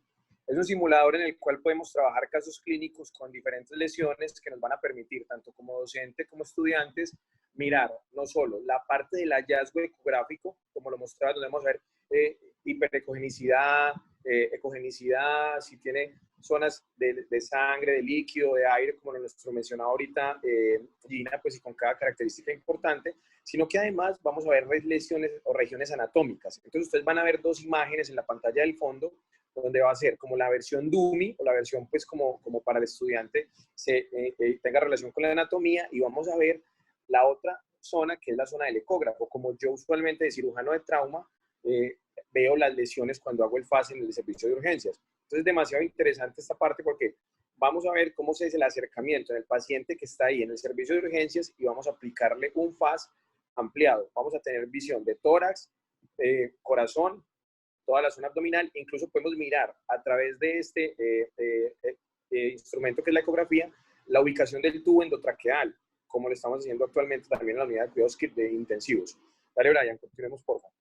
Es un simulador en el cual podemos trabajar casos clínicos con diferentes lesiones que nos van a permitir, tanto como docente como estudiantes, mirar no solo la parte del hallazgo ecográfico, como lo mostraba, donde vamos a ver hiperecogenicidad, ecogenicidad, si tiene zonas de sangre, de líquido, de aire, como lo mencionaba ahorita Gina, pues y con cada característica importante, sino que además vamos a ver lesiones o regiones anatómicas. Entonces ustedes van a ver dos imágenes en la pantalla del fondo, donde va a ser como la versión dummy, o la versión pues como para el estudiante tenga relación con la anatomía, y vamos a ver la otra zona, que es la zona del ecógrafo. Como yo usualmente de cirujano de trauma, veo las lesiones cuando hago el FAS en el servicio de urgencias. Entonces es demasiado interesante esta parte porque vamos a ver cómo se hace el acercamiento en el paciente que está ahí en el servicio de urgencias y vamos a aplicarle un FAS ampliado. Vamos a tener visión de tórax, corazón, toda la zona abdominal. Incluso podemos mirar a través de este instrumento que es la ecografía, la ubicación del tubo endotraqueal, como lo estamos haciendo actualmente también en la unidad de cuidados de intensivos. Dale, Brian, continuemos, por favor.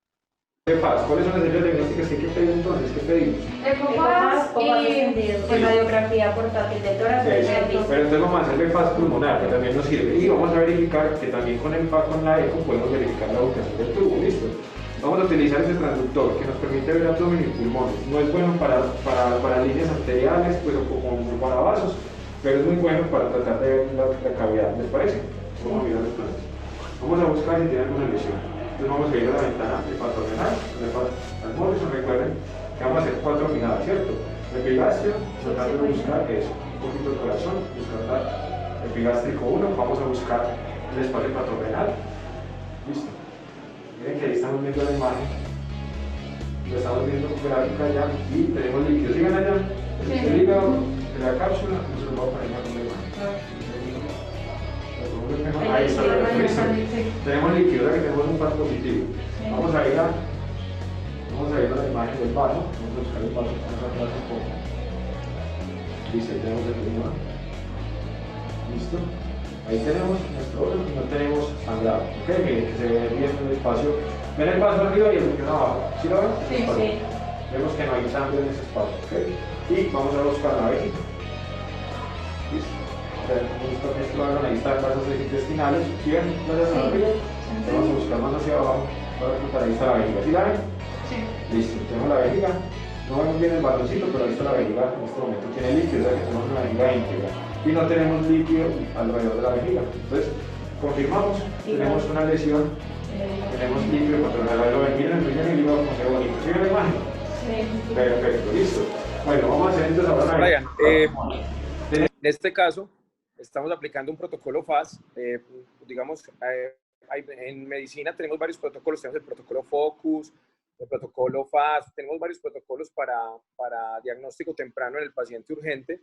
¿Cuáles son las señales diagnósticas que hay que pedir entonces? ¿Qué pedimos? ECOFAS y radiografía portátil de tórax. Pero entonces vamos a hacer el FAS pulmonar, que también nos sirve. Y vamos a verificar que también con el FAS, con la ECO, podemos verificar la ubicación del tubo. ¿Listo? Vamos a utilizar ese transductor que nos permite ver abdomen y pulmones. No es bueno para líneas arteriales, pues, o como para vasos, pero es muy bueno para tratar de ver la cavidad. ¿Les parece? Vamos a mirar entonces. Vamos a buscar si tiene alguna lesión. Entonces vamos a ir a la ventana de patogenial, al Morrison. Recuerden que vamos a hacer 4 miradas, ¿cierto? Epigastrio, tratando de buscar eso, un poquito el corazón, buscar epigástrico 1, vamos a buscar el espacio patogenial. Listo. Miren que ahí estamos viendo la imagen, lo estamos viendo gráfica ya, y tenemos líquidos. ¿Sigan allá? El hígado de la cápsula, no se lo voy a poner más en la imagen. Ahí está, listo. Tenemos líquido, que tenemos un FAS positivo. Vamos a ir a la imagen del vaso. Vamos a buscar el vaso más atrás un poco. Listo, ahí tenemos el río. Listo. Ahí tenemos nuestro órgano y no tenemos sangrado. ¿Ok? Miren que se ve bien el espacio. Ven el vaso arriba y el riñón abajo. ¿Sí lo ven? Sí, sí. Vemos que no hay sangre en ese espacio. ¿Ok? Y vamos a buscar la vejiga. Listo. Ahí están vasos intestinales, ¿quieren? Gracias a arriba. Vamos a buscar más hacia abajo para apuntar. Ahí está la vejiga. ¿Sí la ven? Sí. Listo, tenemos la vejiga. No vemos bien el baloncito, pero ahí está la vejiga. En este momento tiene líquido, o sea que tenemos una vejiga íntegra. Y no tenemos líquido alrededor de la vejiga. Entonces, Confirmamos, tenemos una lesión, tenemos líquido controlado. Miren el hilo como qué bonito. ¿Sí ven la imagen? Sí. Perfecto, listo. Bueno, vamos a hacer entonces ahora una... Brian, en este caso, estamos aplicando un protocolo FAS. Digamos, en medicina tenemos varios protocolos. Tenemos el protocolo FOCUS, el protocolo FAS. Tenemos varios protocolos para diagnóstico temprano en el paciente urgente.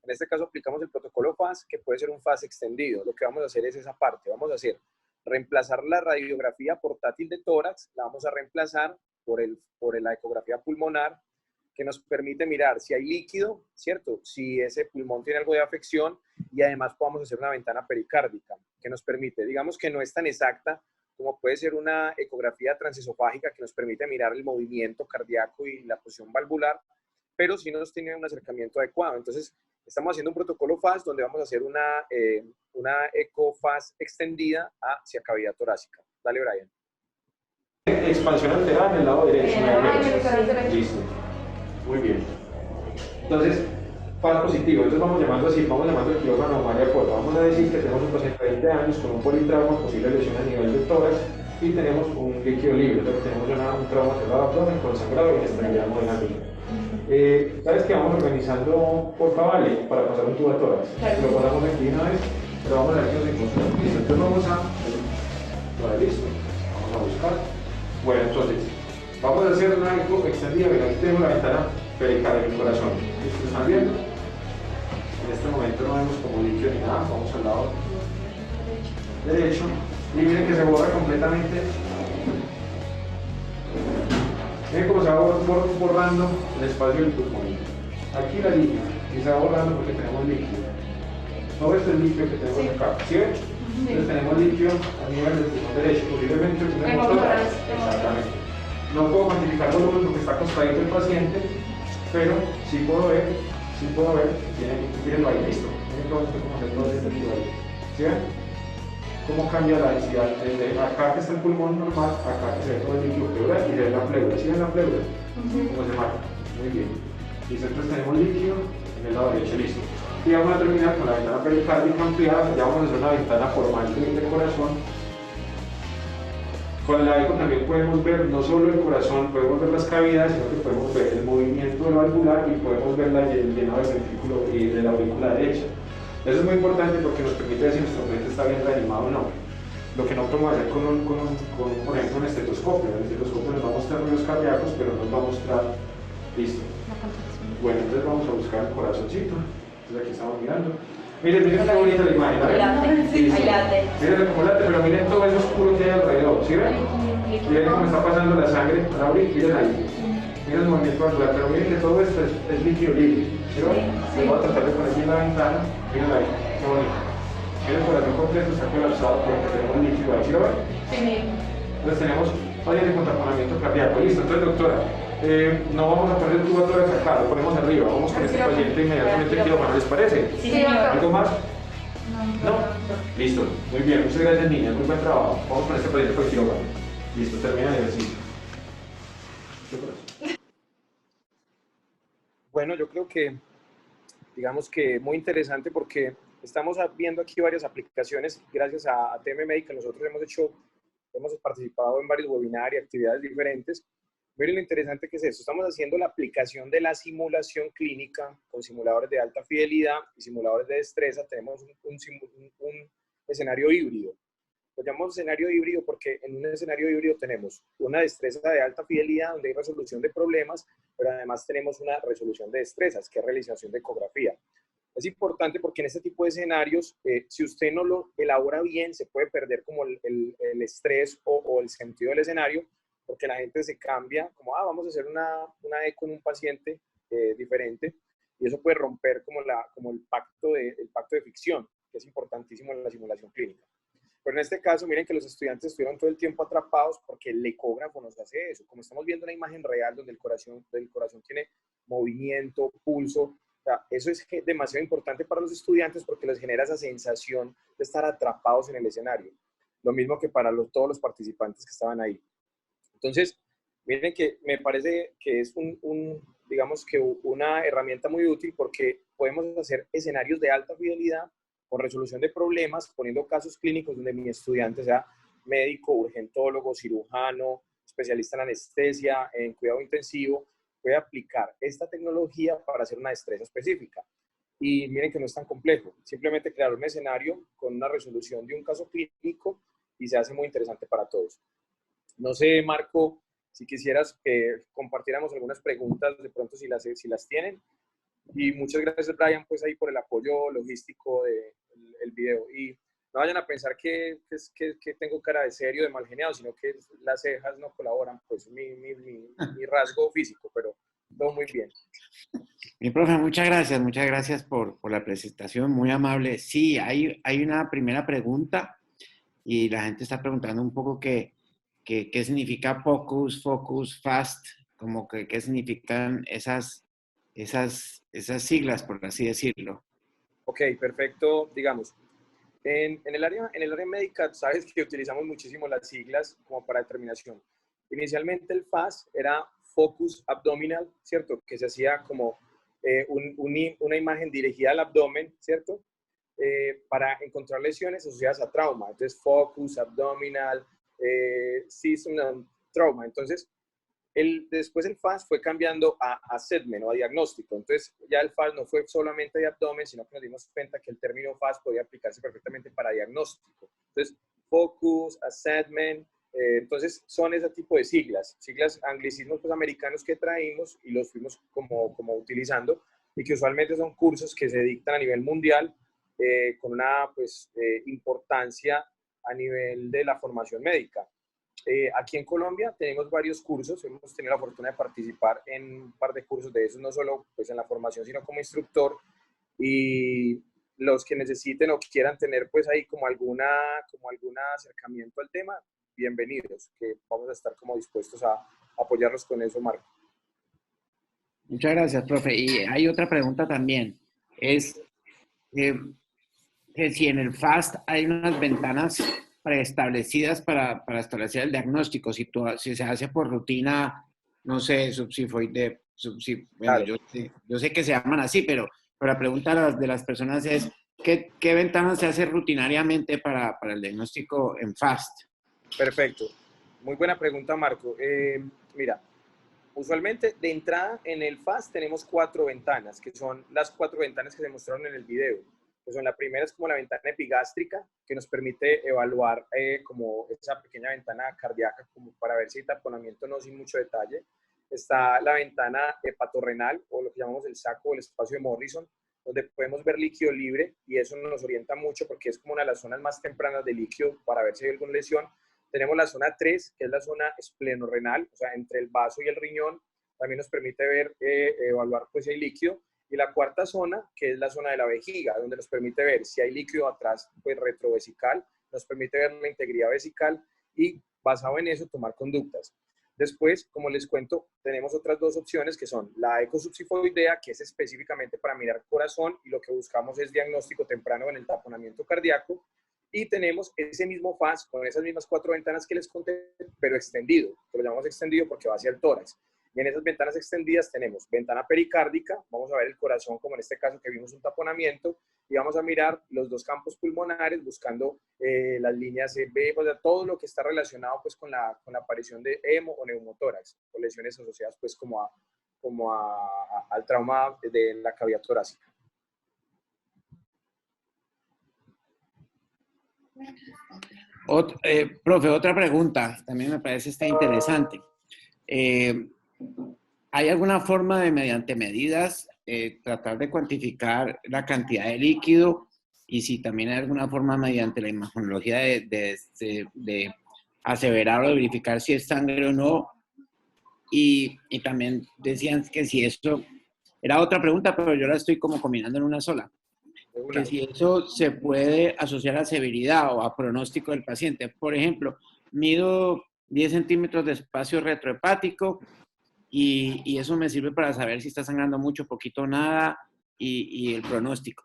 En este caso aplicamos el protocolo FAS, que puede ser un FAS extendido. Lo que vamos a hacer es esa parte. Vamos a hacer reemplazar la radiografía portátil de tórax, la vamos a reemplazar por la ecografía pulmonar, que nos permite mirar si hay líquido, ¿cierto? Si ese pulmón tiene algo de afección, y además podamos hacer una ventana pericárdica, que nos permite, digamos que no es tan exacta como puede ser una ecografía transesofágica, que nos permite mirar el movimiento cardíaco y la posición valvular, pero sí nos tiene un acercamiento adecuado. Entonces, estamos haciendo un protocolo FAS donde vamos a hacer una eco-FAS extendida hacia cavidad torácica. Dale, Brian. Expansión alterada en el lado derecho. Listo. Muy bien. Entonces, FAS positivo. Entonces vamos llamando así, vamos llamando el quirófano María Porta. Vamos a decir que tenemos un paciente de 20 años con un politrauma, posible lesión a nivel del tórax, y tenemos un líquido libre. Entonces tenemos un trauma cerrado abdomen con sangrado y extremidad moderna. ¿Sabes qué? Vamos organizando por Vale para pasar un tubo de tórax. Lo pasamos aquí una vez, pero vamos a ver qué nos encontramos. Listo. Entonces vamos a... Vale, listo. Vamos a buscar. Bueno, entonces, vamos a hacer una eco extendida. Ven, aquí tenemos la ventana pericárdica del corazón. ¿Ustedes están viendo? En este momento no vemos como líquido ni nada. Vamos al lado derecho. Y miren que se borra completamente. Miren cómo se va borrando el espacio del pulmón. Aquí la línea. Y se va borrando porque tenemos líquido. ¿No ves el líquido que tenemos acá? ¿Sí ven? Entonces tenemos líquido a nivel del pulmón derecho. Posiblemente tenemos todas. Exactamente. No puedo cuantificar volumen porque está acostadito el paciente, pero sí puedo ver mírenlo ahí, listo. Miren cómo hacer todo este líquido ahí. ¿Sí ven? Cómo cambia la densidad desde acá que está el pulmón normal, acá que se ve todo el líquido pleural y se ve la pleura. ¿Sí ven la pleura? ¿Cómo se marca? Muy bien. Listo, entonces tenemos líquido en el lado derecho, listo. Y vamos a terminar con la ventana pericárdica ampliada. Ya vamos a hacer una ventana formal del corazón. Con la eco también podemos ver no solo el corazón, podemos ver las cavidades, sino que podemos ver el movimiento del valvular y podemos ver el llenado del ventrículo y de la aurícula derecha. Eso es muy importante porque nos permite ver si nuestro paciente está bien reanimado o no. Lo que no podemos hacer por ejemplo, un estetoscopio. El estetoscopio nos va a mostrar ruidos cardíacos, pero nos va a mostrar... Listo. Bueno, entonces vamos a buscar el corazoncito. Entonces aquí estamos mirando. Miren qué bonita la imagen. Miren cómo late, pero miren todo eso oscuro que hay alrededor. ¿Sí ven? Miren cómo está pasando la sangre. Miren ahí. Miren el movimiento vascular, pero miren que todo esto es líquido libre. ¿Sí ven? Les voy a tratar de poner aquí en la ventana. Miren ahí, qué bonito. Miren el corazón completo está colapsado porque tenemos líquido ahí. ¿Sí lo ven? Sí. Entonces tenemos áreas de contraponimiento cardíaco. Listo. Entonces, doctora, no vamos a poner el tubo de tórax acá, lo ponemos arriba. Vamos con este paciente inmediatamente quirófano. ¿Les parece? Sí. ¿Algo más? No. Listo. Muy bien. Muchas gracias, niñas. Muy buen trabajo. Vamos con este paciente por el quirófano. Listo. Termina el ejercicio. Bueno, yo creo que, digamos que muy interesante porque estamos viendo aquí varias aplicaciones. Gracias a TM Medical, nosotros hemos participado en varios webinars y actividades diferentes. Miren lo interesante que es esto. Estamos haciendo la aplicación de la simulación clínica con simuladores de alta fidelidad y simuladores de destreza. Tenemos un escenario híbrido. Lo llamamos escenario híbrido porque en un escenario híbrido tenemos una destreza de alta fidelidad donde hay resolución de problemas, pero además tenemos una resolución de destrezas, que es realización de ecografía. Es importante porque en este tipo de escenarios, si usted no lo elabora bien, se puede perder como el estrés o el sentido del escenario, porque la gente se cambia, como, vamos a hacer una eco en un paciente diferente, y eso puede romper como el pacto de ficción, que es importantísimo en la simulación clínica. Pero en este caso, miren que los estudiantes estuvieron todo el tiempo atrapados porque el ecógrafo nos hace eso. Como estamos viendo una imagen real donde el corazón tiene movimiento, pulso, o sea, eso es demasiado importante para los estudiantes porque les genera esa sensación de estar atrapados en el escenario. Lo mismo que para todos los participantes que estaban ahí. Entonces, miren que me parece que es digamos que una herramienta muy útil porque podemos hacer escenarios de alta fidelidad con resolución de problemas, poniendo casos clínicos donde mi estudiante sea médico, urgentólogo, cirujano, especialista en anestesia, en cuidado intensivo, puede aplicar esta tecnología para hacer una destreza específica. Y miren que no es tan complejo, simplemente crear un escenario con una resolución de un caso clínico y se hace muy interesante para todos. No sé, Marco, si quisieras que compartiéramos algunas preguntas, de pronto si las tienen. Y muchas gracias, Brian, pues ahí por el apoyo logístico del video. Y no vayan a pensar que tengo cara de serio, de mal geniado, sino que las cejas no colaboran, pues mi rasgo físico, pero todo muy bien. Mi profe, muchas gracias por la presentación, muy amable. Sí, hay una primera pregunta y la gente está preguntando un poco qué significa focus, fast, como que qué significan esas siglas, por así decirlo. Ok, perfecto. Digamos, en el área médica, sabes que utilizamos muchísimo las siglas como para determinación. Inicialmente el FAST era Focus Abdominal, ¿cierto? Que se hacía como una imagen dirigida al abdomen, ¿cierto? Para encontrar lesiones asociadas a trauma. Entonces, Focus Abdominal, Seasonal Trauma. Entonces, después el FAST fue cambiando a assessment o a diagnóstico. Entonces, ya el FAST no fue solamente de abdomen, sino que nos dimos cuenta que el término FAST podía aplicarse perfectamente para diagnóstico. Entonces, focus, assessment, entonces son ese tipo de siglas anglicismos pues, americanos que traímos y los fuimos como utilizando y que usualmente son cursos que se dictan a nivel mundial con una pues, importancia a nivel de la formación médica. Aquí en Colombia tenemos varios cursos, hemos tenido la fortuna de participar en un par de cursos de esos, no solo pues, en la formación, sino como instructor, y los que necesiten o quieran tener pues ahí como algún acercamiento al tema, bienvenidos, que vamos a estar como dispuestos a apoyarlos con eso, Marco. Muchas gracias, profe. Y hay otra pregunta también, es que si en el FAST hay unas ventanas preestablecidas para establecer el diagnóstico, si se hace por rutina, no sé, subsifoide, bueno, Claro. yo sé que se llaman así, pero la pregunta de las personas es, ¿qué ventanas se hace rutinariamente para el diagnóstico en FAST? Perfecto. Muy buena pregunta, Marco. Mira, usualmente de entrada en el FAST tenemos 4 ventanas, que son las 4 ventanas que se mostraron en el video. Pues la primera es como la ventana epigástrica, que nos permite evaluar como esa pequeña ventana cardíaca, como para ver si hay taponamiento no sin mucho detalle. Está la ventana hepatorrenal, o lo que llamamos el saco o el espacio de Morrison, donde podemos ver líquido libre, y eso nos orienta mucho porque es como una de las zonas más tempranas de líquido para ver si hay alguna lesión. Tenemos la zona 3, que es la zona esplenorenal, o sea, entre el vaso y el riñón, también nos permite ver, evaluar pues si hay líquido. Y la cuarta zona, que es la zona de la vejiga, donde nos permite ver si hay líquido atrás, pues retrovesical, nos permite ver la integridad vesical y basado en eso tomar conductas. Después, como les cuento, tenemos otras 2 opciones que son la ecosubsifoidea, que es específicamente para mirar corazón y lo que buscamos es diagnóstico temprano en el taponamiento cardíaco. Y tenemos ese mismo FAST con esas mismas 4 ventanas que les conté, pero extendido, que lo llamamos extendido porque va hacia el tórax. Y en esas ventanas extendidas tenemos ventana pericárdica, vamos a ver el corazón como en este caso que vimos un taponamiento, y vamos a mirar los 2 campos pulmonares buscando las líneas B, o sea, todo lo que está relacionado pues con la aparición de hemo o neumotórax, o lesiones asociadas pues al trauma de la cavidad torácica. Profe, otra pregunta, también me parece interesante. ¿Hay alguna forma de, mediante medidas, tratar de cuantificar la cantidad de líquido? Y si también hay alguna forma mediante la imagenología de aseverar o de verificar si es sangre o no. Y también decían que si esto, era otra pregunta, pero yo la estoy como combinando en una sola. Que si eso se puede asociar a severidad o a pronóstico del paciente. Por ejemplo, mido 10 centímetros de espacio retrohepático y eso me sirve para saber si está sangrando mucho, poquito, nada y el pronóstico.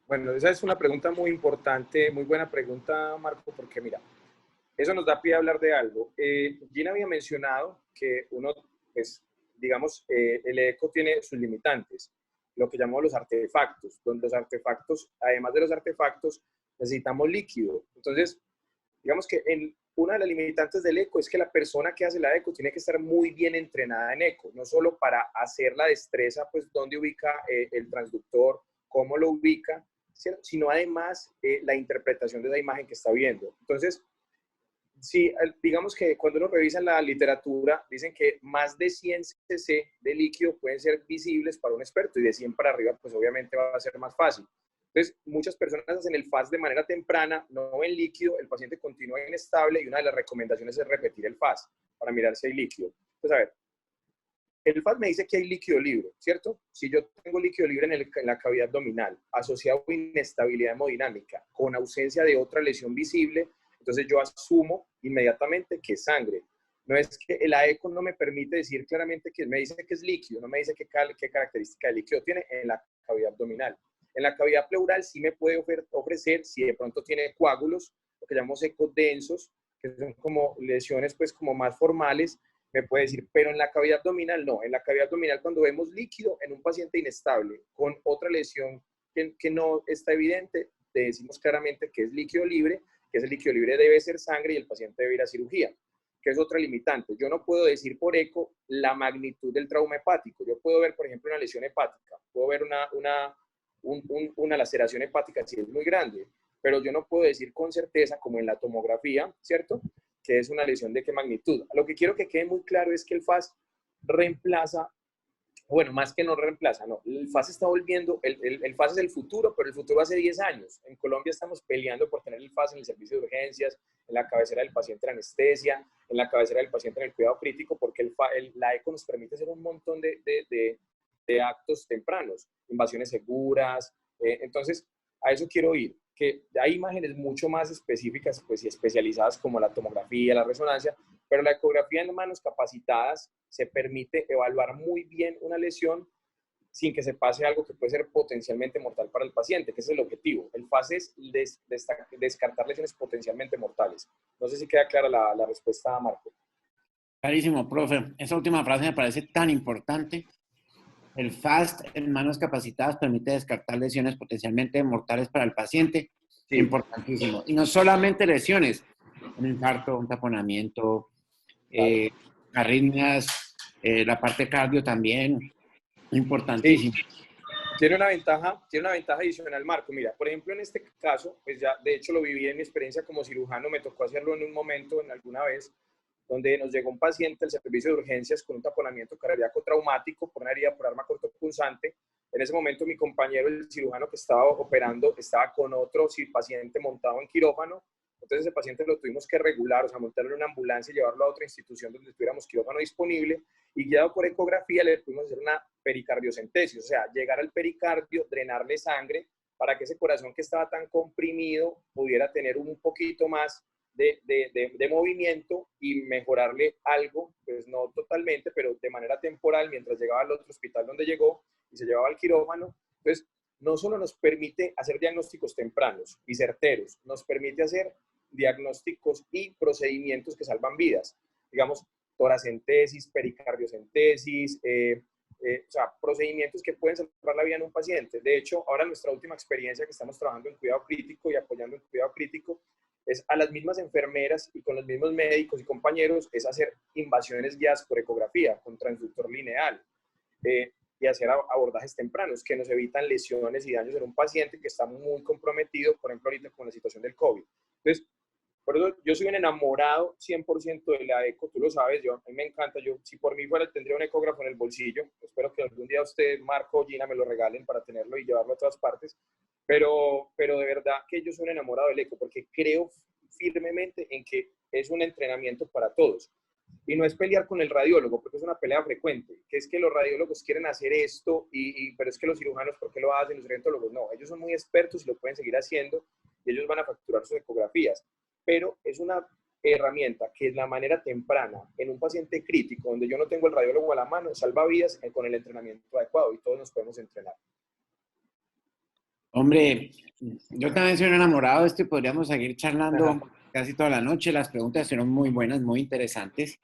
Bueno, esa es una pregunta muy importante, muy buena pregunta, Marco, porque mira, eso nos da pie a hablar de algo. Gina había mencionado que uno, pues, digamos, el eco tiene sus limitantes. lo que llamamos los artefactos, donde los artefactos, además de los artefactos, necesitamos líquido. Entonces, digamos que una de las limitantes del eco es que la persona que hace la eco tiene que estar muy bien entrenada en eco, no solo para hacer la destreza, pues dónde ubica el transductor, cómo lo ubica, ¿cierto? Sino además la interpretación de la imagen que está viendo. Entonces, sí, digamos que cuando uno revisa la literatura, dicen que más de 100 cc de líquido pueden ser visibles para un experto y de 100 para arriba, pues obviamente va a ser más fácil. Entonces, muchas personas hacen el FAST de manera temprana, no ven líquido, el paciente continúa inestable y una de las recomendaciones es repetir el FAST para mirar si hay líquido. Entonces, a ver, el FAST me dice que hay líquido libre, ¿cierto? Si yo tengo líquido libre en la cavidad abdominal, asociado a inestabilidad hemodinámica, con ausencia de otra lesión visible, entonces yo asumo inmediatamente que es sangre. No es que el AECO no me permite decir claramente que me dice que es líquido, no me dice qué característica de líquido tiene en la cavidad abdominal. En la cavidad pleural sí me puede ofrecer, si de pronto tiene coágulos, lo que llamamos ecos densos, que son como lesiones pues como más formales, me puede decir, pero en la cavidad abdominal no. En la cavidad abdominal cuando vemos líquido en un paciente inestable con otra lesión que no está evidente, le decimos claramente que es líquido libre, que ese líquido libre debe ser sangre y el paciente debe ir a cirugía, que es otra limitante. Yo no puedo decir por eco la magnitud del trauma hepático. Yo puedo ver, por ejemplo, una lesión hepática, puedo ver una laceración hepática si es muy grande, pero yo no puedo decir con certeza, como en la tomografía, ¿cierto?, que es una lesión de qué magnitud. Lo que quiero que quede muy claro es que el FAST reemplaza, bueno, más que no reemplaza, no, el FAST está volviendo, el FAST es el futuro, pero el futuro hace 10 años. En Colombia estamos peleando por tener el FAST en el servicio de urgencias, en la cabecera del paciente en anestesia, en la cabecera del paciente en el cuidado crítico, porque la ECO nos permite hacer un montón de actos tempranos, invasiones seguras. Entonces, a eso quiero ir, que hay imágenes mucho más específicas pues, y especializadas como la tomografía, la resonancia, pero la ecografía en manos capacitadas se permite evaluar muy bien una lesión sin que se pase algo que puede ser potencialmente mortal para el paciente, que ese es el objetivo. El FAST es descartar lesiones potencialmente mortales. No sé si queda clara la respuesta, Marco. Clarísimo, profe. Esa última frase me parece tan importante. El FAST en manos capacitadas permite descartar lesiones potencialmente mortales para el paciente. Sí. Importantísimo. Y no solamente lesiones, un infarto, un taponamiento, arritmias, la parte cardio también, importantísimo. Sí. Tiene una ventaja adicional, Marco. Mira, por ejemplo, en este caso, pues ya de hecho lo viví en mi experiencia como cirujano, me tocó hacerlo en un momento, en alguna vez, donde nos llegó un paciente al servicio de urgencias con un taponamiento cardíaco traumático por una herida por arma cortopunzante. En ese momento mi compañero, el cirujano que estaba operando, estaba con otro paciente montado en quirófano. Entonces ese paciente lo tuvimos que regular, o sea, montarlo en una ambulancia y llevarlo a otra institución donde tuviéramos quirófano disponible, y guiado por ecografía le pudimos hacer una pericardiocentesis, o sea, llegar al pericardio, drenarle sangre para que ese corazón que estaba tan comprimido pudiera tener un poquito más de movimiento y mejorarle algo, pues no totalmente, pero de manera temporal, mientras llegaba al otro hospital donde llegó y se llevaba al quirófano. Entonces, no solo nos permite hacer diagnósticos tempranos y certeros, nos permite hacer diagnósticos y procedimientos que salvan vidas. Digamos, toracentesis, pericardiocentesis, o sea, procedimientos que pueden salvar la vida en un paciente. De hecho, ahora nuestra última experiencia que estamos trabajando en cuidado crítico y apoyando en cuidado crítico es a las mismas enfermeras y con los mismos médicos y compañeros es hacer invasiones guiadas por ecografía con transductor lineal y hacer abordajes tempranos que nos evitan lesiones y daños en un paciente que está muy comprometido, por ejemplo, ahorita con la situación del COVID. Entonces, por eso yo soy un enamorado 100% de la eco, tú lo sabes, a mí me encanta, si por mí fuera tendría un ecógrafo en el bolsillo, espero que algún día usted, Marco o Gina, me lo regalen para tenerlo y llevarlo a todas partes, pero de verdad que yo soy un enamorado del eco, porque creo firmemente en que es un entrenamiento para todos, y no es pelear con el radiólogo, porque es una pelea frecuente, que es que los radiólogos quieren hacer esto, pero es que los cirujanos, ¿por qué lo hacen? Los rentólogos, no, ellos son muy expertos y lo pueden seguir haciendo, y ellos van a facturar sus ecografías, pero es una herramienta que es la manera temprana en un paciente crítico, donde yo no tengo el radiólogo a la mano, salva vidas con el entrenamiento adecuado, y todos nos podemos entrenar. Hombre, yo también soy un enamorado de esto y podríamos seguir charlando casi toda la noche. Las preguntas fueron muy buenas, muy interesantes.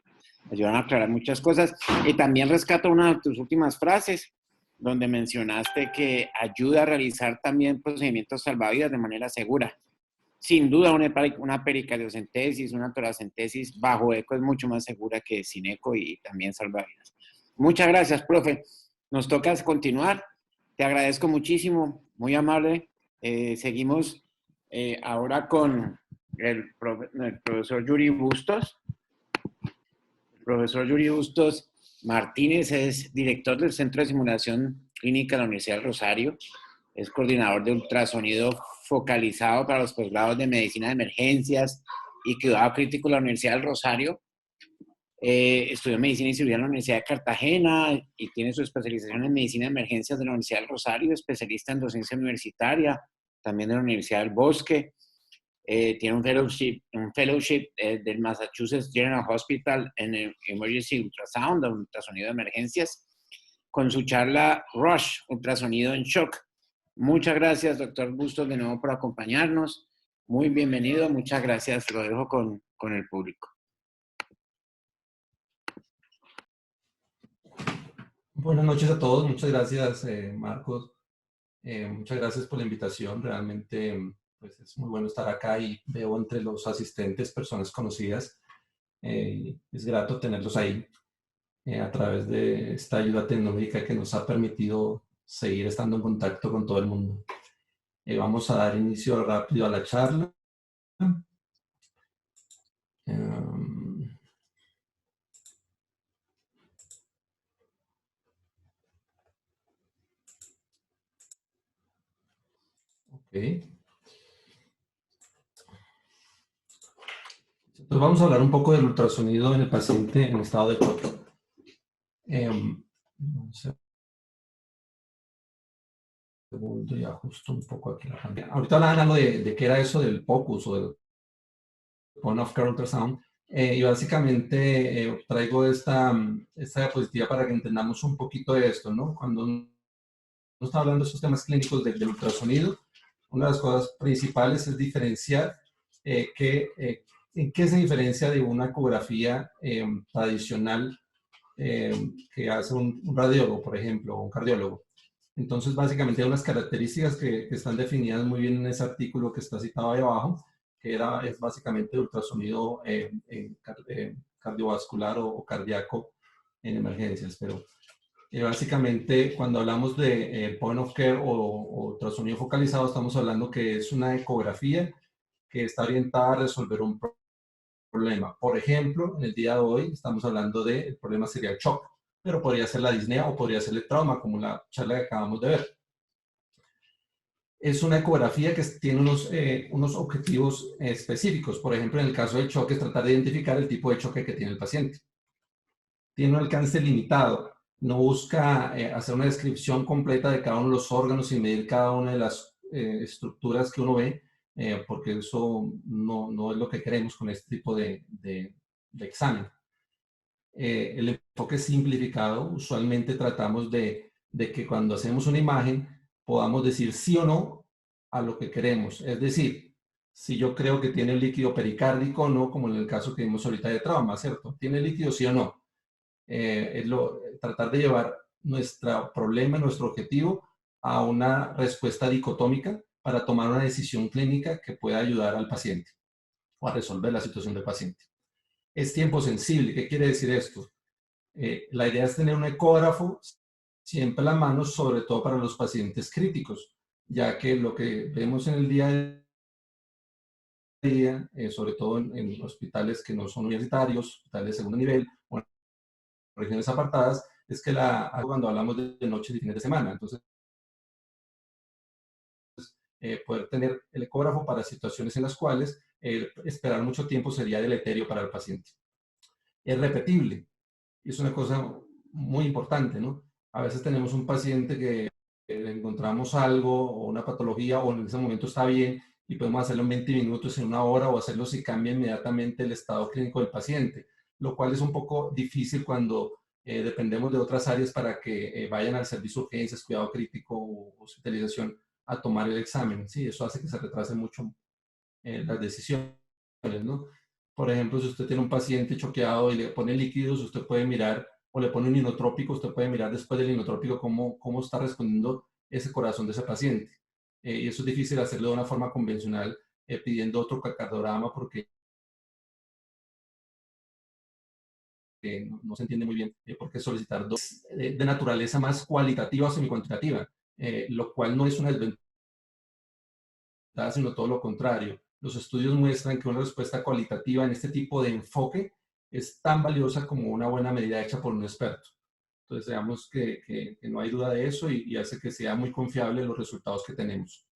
Ayudan a aclarar muchas cosas. Y también rescato una de tus últimas frases. donde mencionaste que ayuda a realizar también procedimientos salvavidas de manera segura. Sin duda, una pericardiocentesis, una toracentesis bajo eco es mucho más segura que sin eco y también salvavidas. Muchas gracias, profe. Nos toca continuar. Te agradezco muchísimo, muy amable. Seguimos ahora con el profesor Yuri Bustos. El profesor Yuri Bustos Martínez es director del Centro de Simulación Clínica de la Universidad del Rosario. Es coordinador de ultrasonido focalizado para los posgrados de Medicina de Emergencias y Cuidado Crítico de la Universidad del Rosario. Estudió Medicina y Cirugía en la Universidad de Cartagena y tiene su especialización en Medicina de Emergencias de la Universidad del Rosario, especialista en docencia universitaria, también de la Universidad del Bosque. Tiene un fellowship del Massachusetts General Hospital en Emergency Ultrasound, ultrasonido de emergencias, con su charla Rush, ultrasonido en shock. Muchas gracias, doctor Bustos, de nuevo por acompañarnos. Muy bienvenido, muchas gracias. Lo dejo con el público. Buenas noches a todos, muchas gracias Marcos, muchas gracias por la invitación, realmente pues, es muy bueno estar acá y veo entre los asistentes personas conocidas, es grato tenerlos ahí a través de esta ayuda tecnológica que nos ha permitido seguir estando en contacto con todo el mundo. Vamos a dar inicio rápido a la charla. Okay. Entonces vamos a hablar un poco del ultrasonido en el paciente en estado de shock. Segundo y ajusto un poco aquí la pantalla. Ahorita hablando de qué era eso del POCUS o del Point of Care Ultrasound. Y básicamente traigo esta diapositiva para que entendamos un poquito de esto, ¿no? Cuando uno está hablando de estos temas clínicos del ultrasonido, una de las cosas principales es diferenciar en qué se diferencia de una ecografía tradicional que hace un radiólogo, por ejemplo, o un cardiólogo. Entonces, básicamente hay unas características que están definidas muy bien en ese artículo que está citado ahí abajo, que es básicamente ultrasonido cardiovascular o cardíaco en emergencias. Pero básicamente, cuando hablamos de point of care o ultrasonido focalizado, estamos hablando que es una ecografía que está orientada a resolver un problema. Por ejemplo, en el día de hoy estamos hablando del problema sería el shock, pero podría ser la disnea o podría ser el trauma, como la charla que acabamos de ver. Es una ecografía que tiene unos objetivos específicos. Por ejemplo, en el caso del choque, es tratar de identificar el tipo de choque que tiene el paciente. Tiene un alcance limitado. No busca hacer una descripción completa de cada uno de los órganos y medir cada una de las estructuras que uno ve, porque eso no es lo que queremos con este tipo de examen. El enfoque simplificado, usualmente tratamos de que cuando hacemos una imagen podamos decir sí o no a lo que queremos. Es decir, si yo creo que tiene líquido pericárdico o no, como en el caso que vimos ahorita de trauma, ¿cierto? ¿Tiene líquido sí o no? Tratar de llevar nuestro problema, nuestro objetivo a una respuesta dicotómica para tomar una decisión clínica que pueda ayudar al paciente o a resolver la situación del paciente. Es tiempo sensible. ¿Qué quiere decir esto? La idea es tener un ecógrafo siempre a la mano, sobre todo para los pacientes críticos, ya que lo que vemos en el día a día, sobre todo en hospitales que no son universitarios, hospitales de segundo nivel, o en regiones apartadas, es que cuando hablamos de noches y fines de semana. Entonces, poder tener el ecógrafo para situaciones en las cuales esperar mucho tiempo sería deleterio para el paciente. Es repetible. Y es una cosa muy importante, ¿no? A veces tenemos un paciente que le encontramos algo o una patología o en ese momento está bien y podemos hacerlo en 20 minutos, en una hora o hacerlo si cambia inmediatamente el estado clínico del paciente, lo cual es un poco difícil cuando dependemos de otras áreas para que vayan al servicio de urgencias, cuidado crítico o hospitalización a tomar el examen. Sí, eso hace que se retrase mucho las decisiones, ¿no? Por ejemplo, si usted tiene un paciente choqueado y le pone líquidos, usted puede mirar o le pone un inotrópico, usted puede mirar después del inotrópico cómo está respondiendo ese corazón de ese paciente. Y eso es difícil hacerlo de una forma convencional, pidiendo otro cardiograma, porque no se entiende muy bien por qué solicitar dos de naturaleza más cualitativa o semi-cuantitativa, lo cual no es una desventaja, sino todo lo contrario. Los estudios muestran que una respuesta cualitativa en este tipo de enfoque es tan valiosa como una buena medida hecha por un experto. Entonces, veamos que no hay duda de eso y hace que sea muy confiable los resultados que tenemos.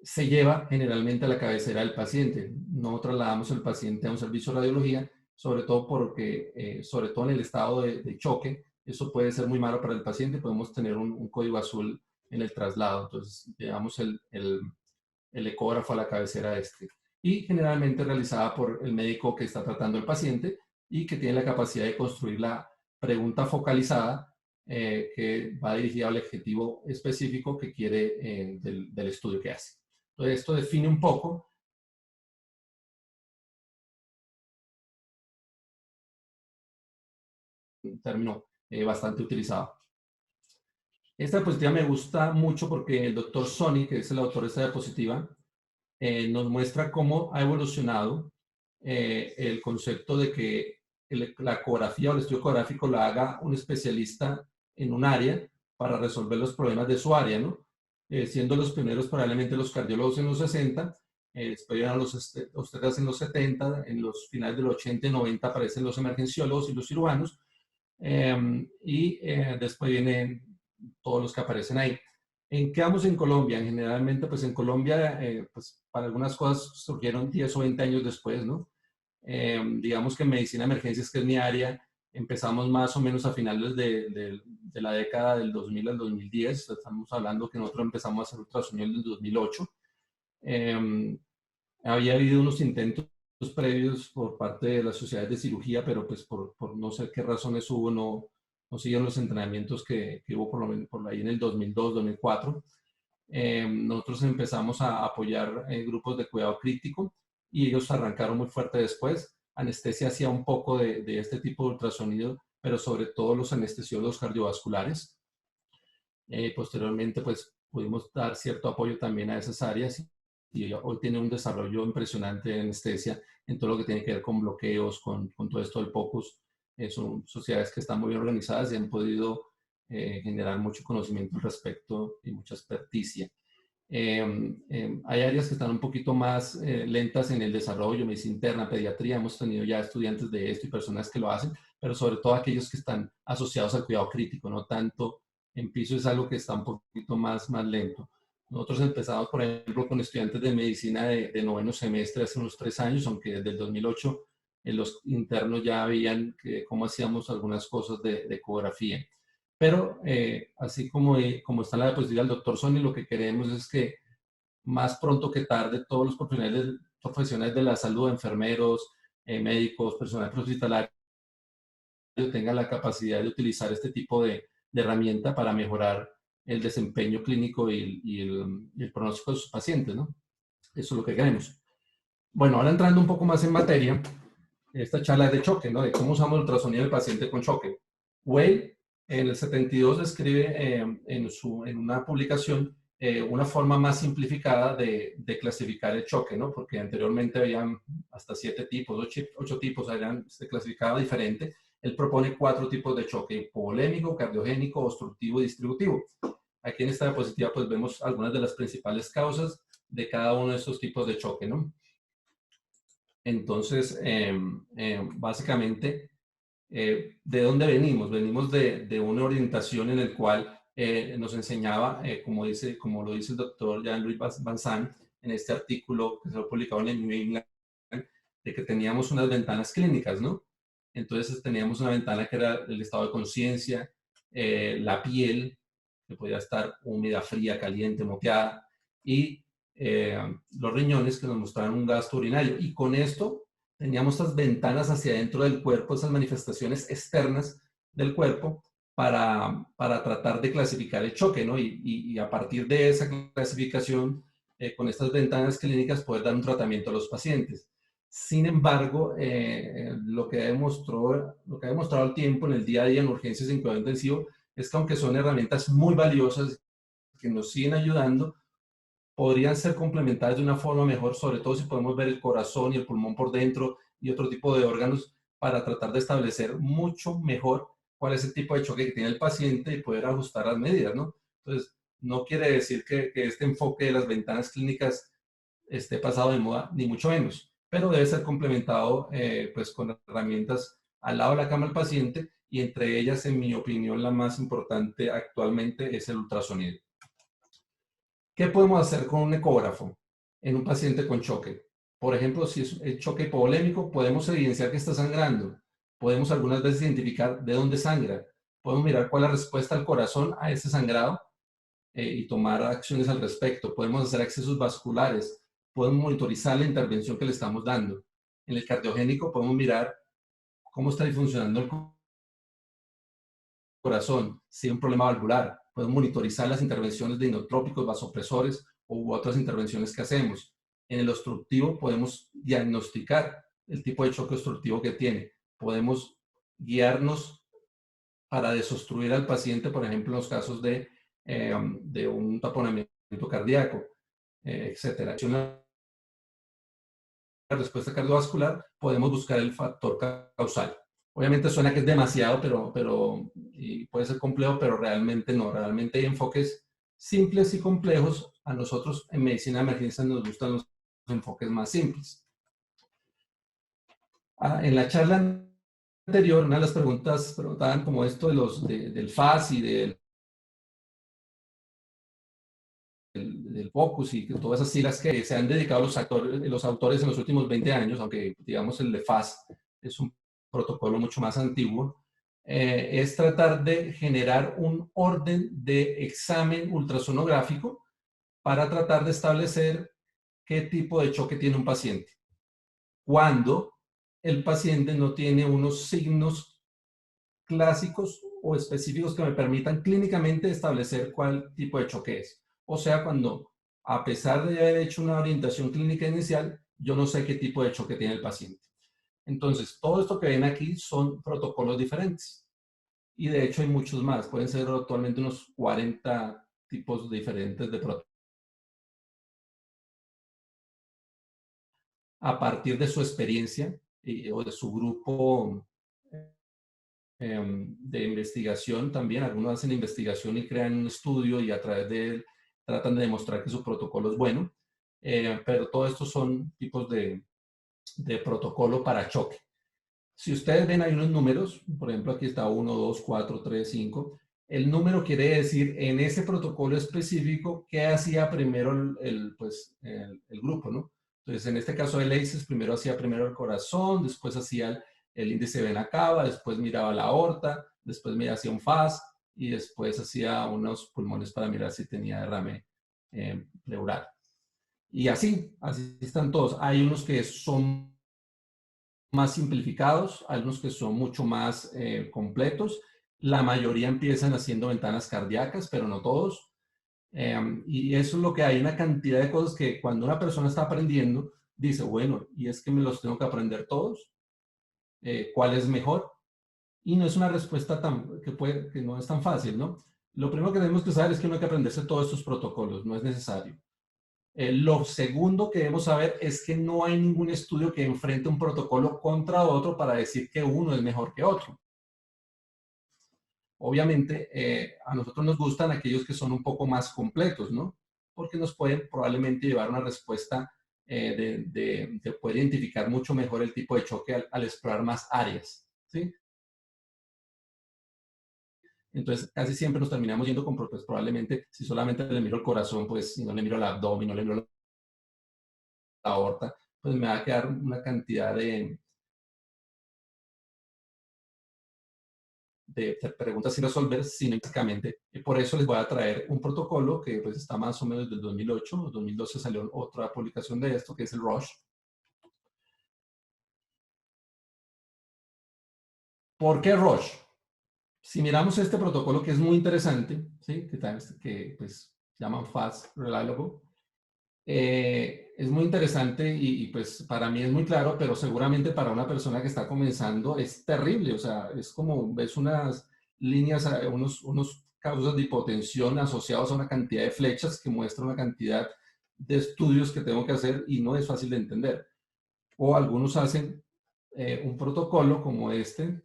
Se lleva generalmente a la cabecera del paciente. No trasladamos al paciente a un servicio de radiología, sobre todo porque, sobre todo en el estado de choque, eso puede ser muy malo para el paciente. Podemos tener un código azul en el traslado. Entonces, llevamos el ecógrafo a la cabecera de este. Y generalmente realizada por el médico que está tratando al paciente y que tiene la capacidad de construir la pregunta focalizada que va dirigida al objetivo específico que quiere del estudio que hace. Entonces, esto define un poco un término bastante utilizado. Esta diapositiva me gusta mucho porque el doctor Soni, que es el autor de esta diapositiva, nos muestra cómo ha evolucionado el concepto de que la ecografía o el estudio ecográfico la haga un especialista en un área para resolver los problemas de su área, ¿no? Siendo los primeros probablemente los cardiólogos en los 60, después llegaron los obstetras en los 70, en los finales del 80 y 90 aparecen los emergenciólogos y los cirujanos, después vienen todos los que aparecen ahí. ¿En qué vamos en Colombia? Generalmente, pues en Colombia, pues para algunas cosas surgieron 10 o 20 años después, ¿no? Digamos que en medicina de emergencias, que es mi área, empezamos más o menos a finales de la década del 2000 al 2010. Estamos hablando que nosotros empezamos a hacer ultrasonido en el 2008. Había habido unos intentos previos por parte de las sociedades de cirugía, pero pues por no sé qué razones hubo, no siguieron los entrenamientos que hubo por ahí en el 2002, 2004. Nosotros empezamos a apoyar grupos de cuidado crítico y ellos arrancaron muy fuerte después. Anestesia hacía un poco de este tipo de ultrasonido, pero sobre todo los anestesiólogos cardiovasculares. Posteriormente, pues pudimos dar cierto apoyo también a esas áreas y hoy tiene un desarrollo impresionante de anestesia en todo lo que tiene que ver con bloqueos, con todo esto del POCUS. Son sociedades que están muy bien organizadas y han podido generar mucho conocimiento al respecto y mucha experticia. Hay áreas que están un poquito más lentas en el desarrollo, medicina interna, pediatría. Hemos tenido ya estudiantes de esto y personas que lo hacen, pero sobre todo aquellos que están asociados al cuidado crítico, no tanto en piso, es algo que está un poquito más lento. Nosotros empezamos, por ejemplo, con estudiantes de medicina de noveno semestre hace unos 3 años, aunque desde el 2008 los internos ya veían cómo hacíamos algunas cosas de ecografía. Pero así como está en la diapositiva del doctor Soni, lo que queremos es que más pronto que tarde todos los profesionales de la salud, enfermeros, médicos, personal hospitalario, tengan la capacidad de utilizar este tipo de herramienta para mejorar el desempeño clínico y el pronóstico de sus pacientes, ¿no? Eso es lo que queremos. Bueno, ahora entrando un poco más en materia, esta charla es de choque, ¿no? De cómo usamos el ultrasonido del paciente con choque. Weil, en el 72, describe en una publicación una forma más simplificada de clasificar el choque, ¿no? Porque anteriormente habían hasta 7 tipos, 8 tipos, se clasificaba diferente. Él propone 4 tipos de choque: hipovolémico, cardiogénico, obstructivo y distributivo. Aquí en esta diapositiva pues vemos algunas de las principales causas de cada uno de estos tipos de choque, ¿no? Entonces, básicamente, ¿de dónde venimos? Venimos de una orientación en la cual nos enseñaba, como lo dice el doctor Jean-Louis Vincent en este artículo que se ha publicado en el New England, de que teníamos unas ventanas clínicas, ¿no? Entonces teníamos una ventana que era el estado de conciencia, la piel, que podía estar húmeda, fría, caliente, moteada, y los riñones, que nos mostraban un gasto urinario. Y con esto teníamos estas ventanas hacia adentro del cuerpo, esas manifestaciones externas del cuerpo, para tratar de clasificar el choque, ¿no? Y a partir de esa clasificación, con estas ventanas clínicas, poder dar un tratamiento a los pacientes. Sin embargo, lo que ha demostrado el tiempo en el día a día en urgencias en cuidado intensivo es que aunque son herramientas muy valiosas que nos siguen ayudando, podrían ser complementadas de una forma mejor, sobre todo si podemos ver el corazón y el pulmón por dentro y otro tipo de órganos para tratar de establecer mucho mejor cuál es el tipo de choque que tiene el paciente y poder ajustar las medidas, ¿no? Entonces, no quiere decir que este enfoque de las ventanas clínicas esté pasado de moda, ni mucho menos, pero debe ser complementado pues con herramientas al lado de la cama del paciente y entre ellas, en mi opinión, la más importante actualmente es el ultrasonido. ¿Qué podemos hacer con un ecógrafo en un paciente con choque? Por ejemplo, si es el choque hipovolémico, podemos evidenciar que está sangrando. Podemos algunas veces identificar de dónde sangra. Podemos mirar cuál es la respuesta del corazón a ese sangrado y tomar acciones al respecto. Podemos hacer accesos vasculares. Podemos monitorizar la intervención que le estamos dando. En el cardiogénico podemos mirar cómo está funcionando el corazón, si hay un problema valvular. Podemos monitorizar las intervenciones de inotrópicos, vasopresores u otras intervenciones que hacemos. En el obstructivo podemos diagnosticar el tipo de choque obstructivo que tiene. Podemos guiarnos para desobstruir al paciente, por ejemplo, en los casos de un taponamiento cardíaco, etcétera. En la respuesta cardiovascular podemos buscar el factor causal. Obviamente suena que es demasiado, y puede ser complejo, pero realmente no. Realmente hay enfoques simples y complejos. A nosotros en medicina de emergencia nos gustan los enfoques más simples. En la charla anterior, una de las preguntas preguntaban como esto del FAS y del focus y todas esas siglas que se han dedicado los autores en los últimos 20 años, aunque digamos el de FAS es un protocolo mucho más antiguo, es tratar de generar un orden de examen ultrasonográfico para tratar de establecer qué tipo de choque tiene un paciente. Cuando el paciente no tiene unos signos clásicos o específicos que me permitan clínicamente establecer cuál tipo de choque es. O sea, cuando a pesar de haber hecho una orientación clínica inicial, yo no sé qué tipo de choque tiene el paciente. Entonces, todo esto que ven aquí son protocolos diferentes. Y de hecho hay muchos más. Pueden ser actualmente unos 40 tipos diferentes de protocolos. A partir de su experiencia o de su grupo de investigación también. Algunos hacen investigación y crean un estudio y a través de él tratan de demostrar que su protocolo es bueno. Pero todo esto son tipos de protocolo para choque. Si ustedes ven, hay unos números, por ejemplo, aquí está 1, 2, 4, 3, 5. El número quiere decir en ese protocolo específico qué hacía primero el grupo, ¿no? Entonces, en este caso el ACES primero hacía el corazón, después hacía el índice vena cava, después miraba la aorta, después hacía un FAS y después hacía unos pulmones para mirar si tenía derrame pleural. Y así están todos. Hay unos que son más simplificados, algunos que son mucho más completos. La mayoría empiezan haciendo ventanas cardíacas, pero no todos. Y eso es lo que hay, una cantidad de cosas que cuando una persona está aprendiendo, dice, bueno, ¿y es que me los tengo que aprender todos? ¿Cuál es mejor? Y no es una respuesta que no es tan fácil, ¿no? Lo primero que tenemos que saber es que no hay que aprenderse todos estos protocolos, no es necesario. Lo segundo que debemos saber es que no hay ningún estudio que enfrente un protocolo contra otro para decir que uno es mejor que otro. Obviamente, a nosotros nos gustan aquellos que son un poco más completos, ¿no? Porque nos pueden probablemente llevar a una respuesta de poder identificar mucho mejor el tipo de choque al explorar más áreas, ¿sí? Entonces, casi siempre nos terminamos yendo con, pues probablemente, si solamente le miro el corazón, pues si no le miro el abdomen, no le miro la aorta, pues me va a quedar una cantidad de preguntas sin resolver, sino básicamente. Por eso les voy a traer un protocolo que pues está más o menos del 2008, en 2012 salió otra publicación de esto, que es el Roche. ¿Por qué Roche? Si miramos este protocolo, que es muy interesante, ¿sí? que pues llaman Fast Reliable, Es muy interesante y pues para mí es muy claro, pero seguramente para una persona que está comenzando es terrible. O sea, es como ves unas líneas, unos causas de hipotensión asociados a una cantidad de flechas que muestra una cantidad de estudios que tengo que hacer y no es fácil de entender. O algunos hacen un protocolo como este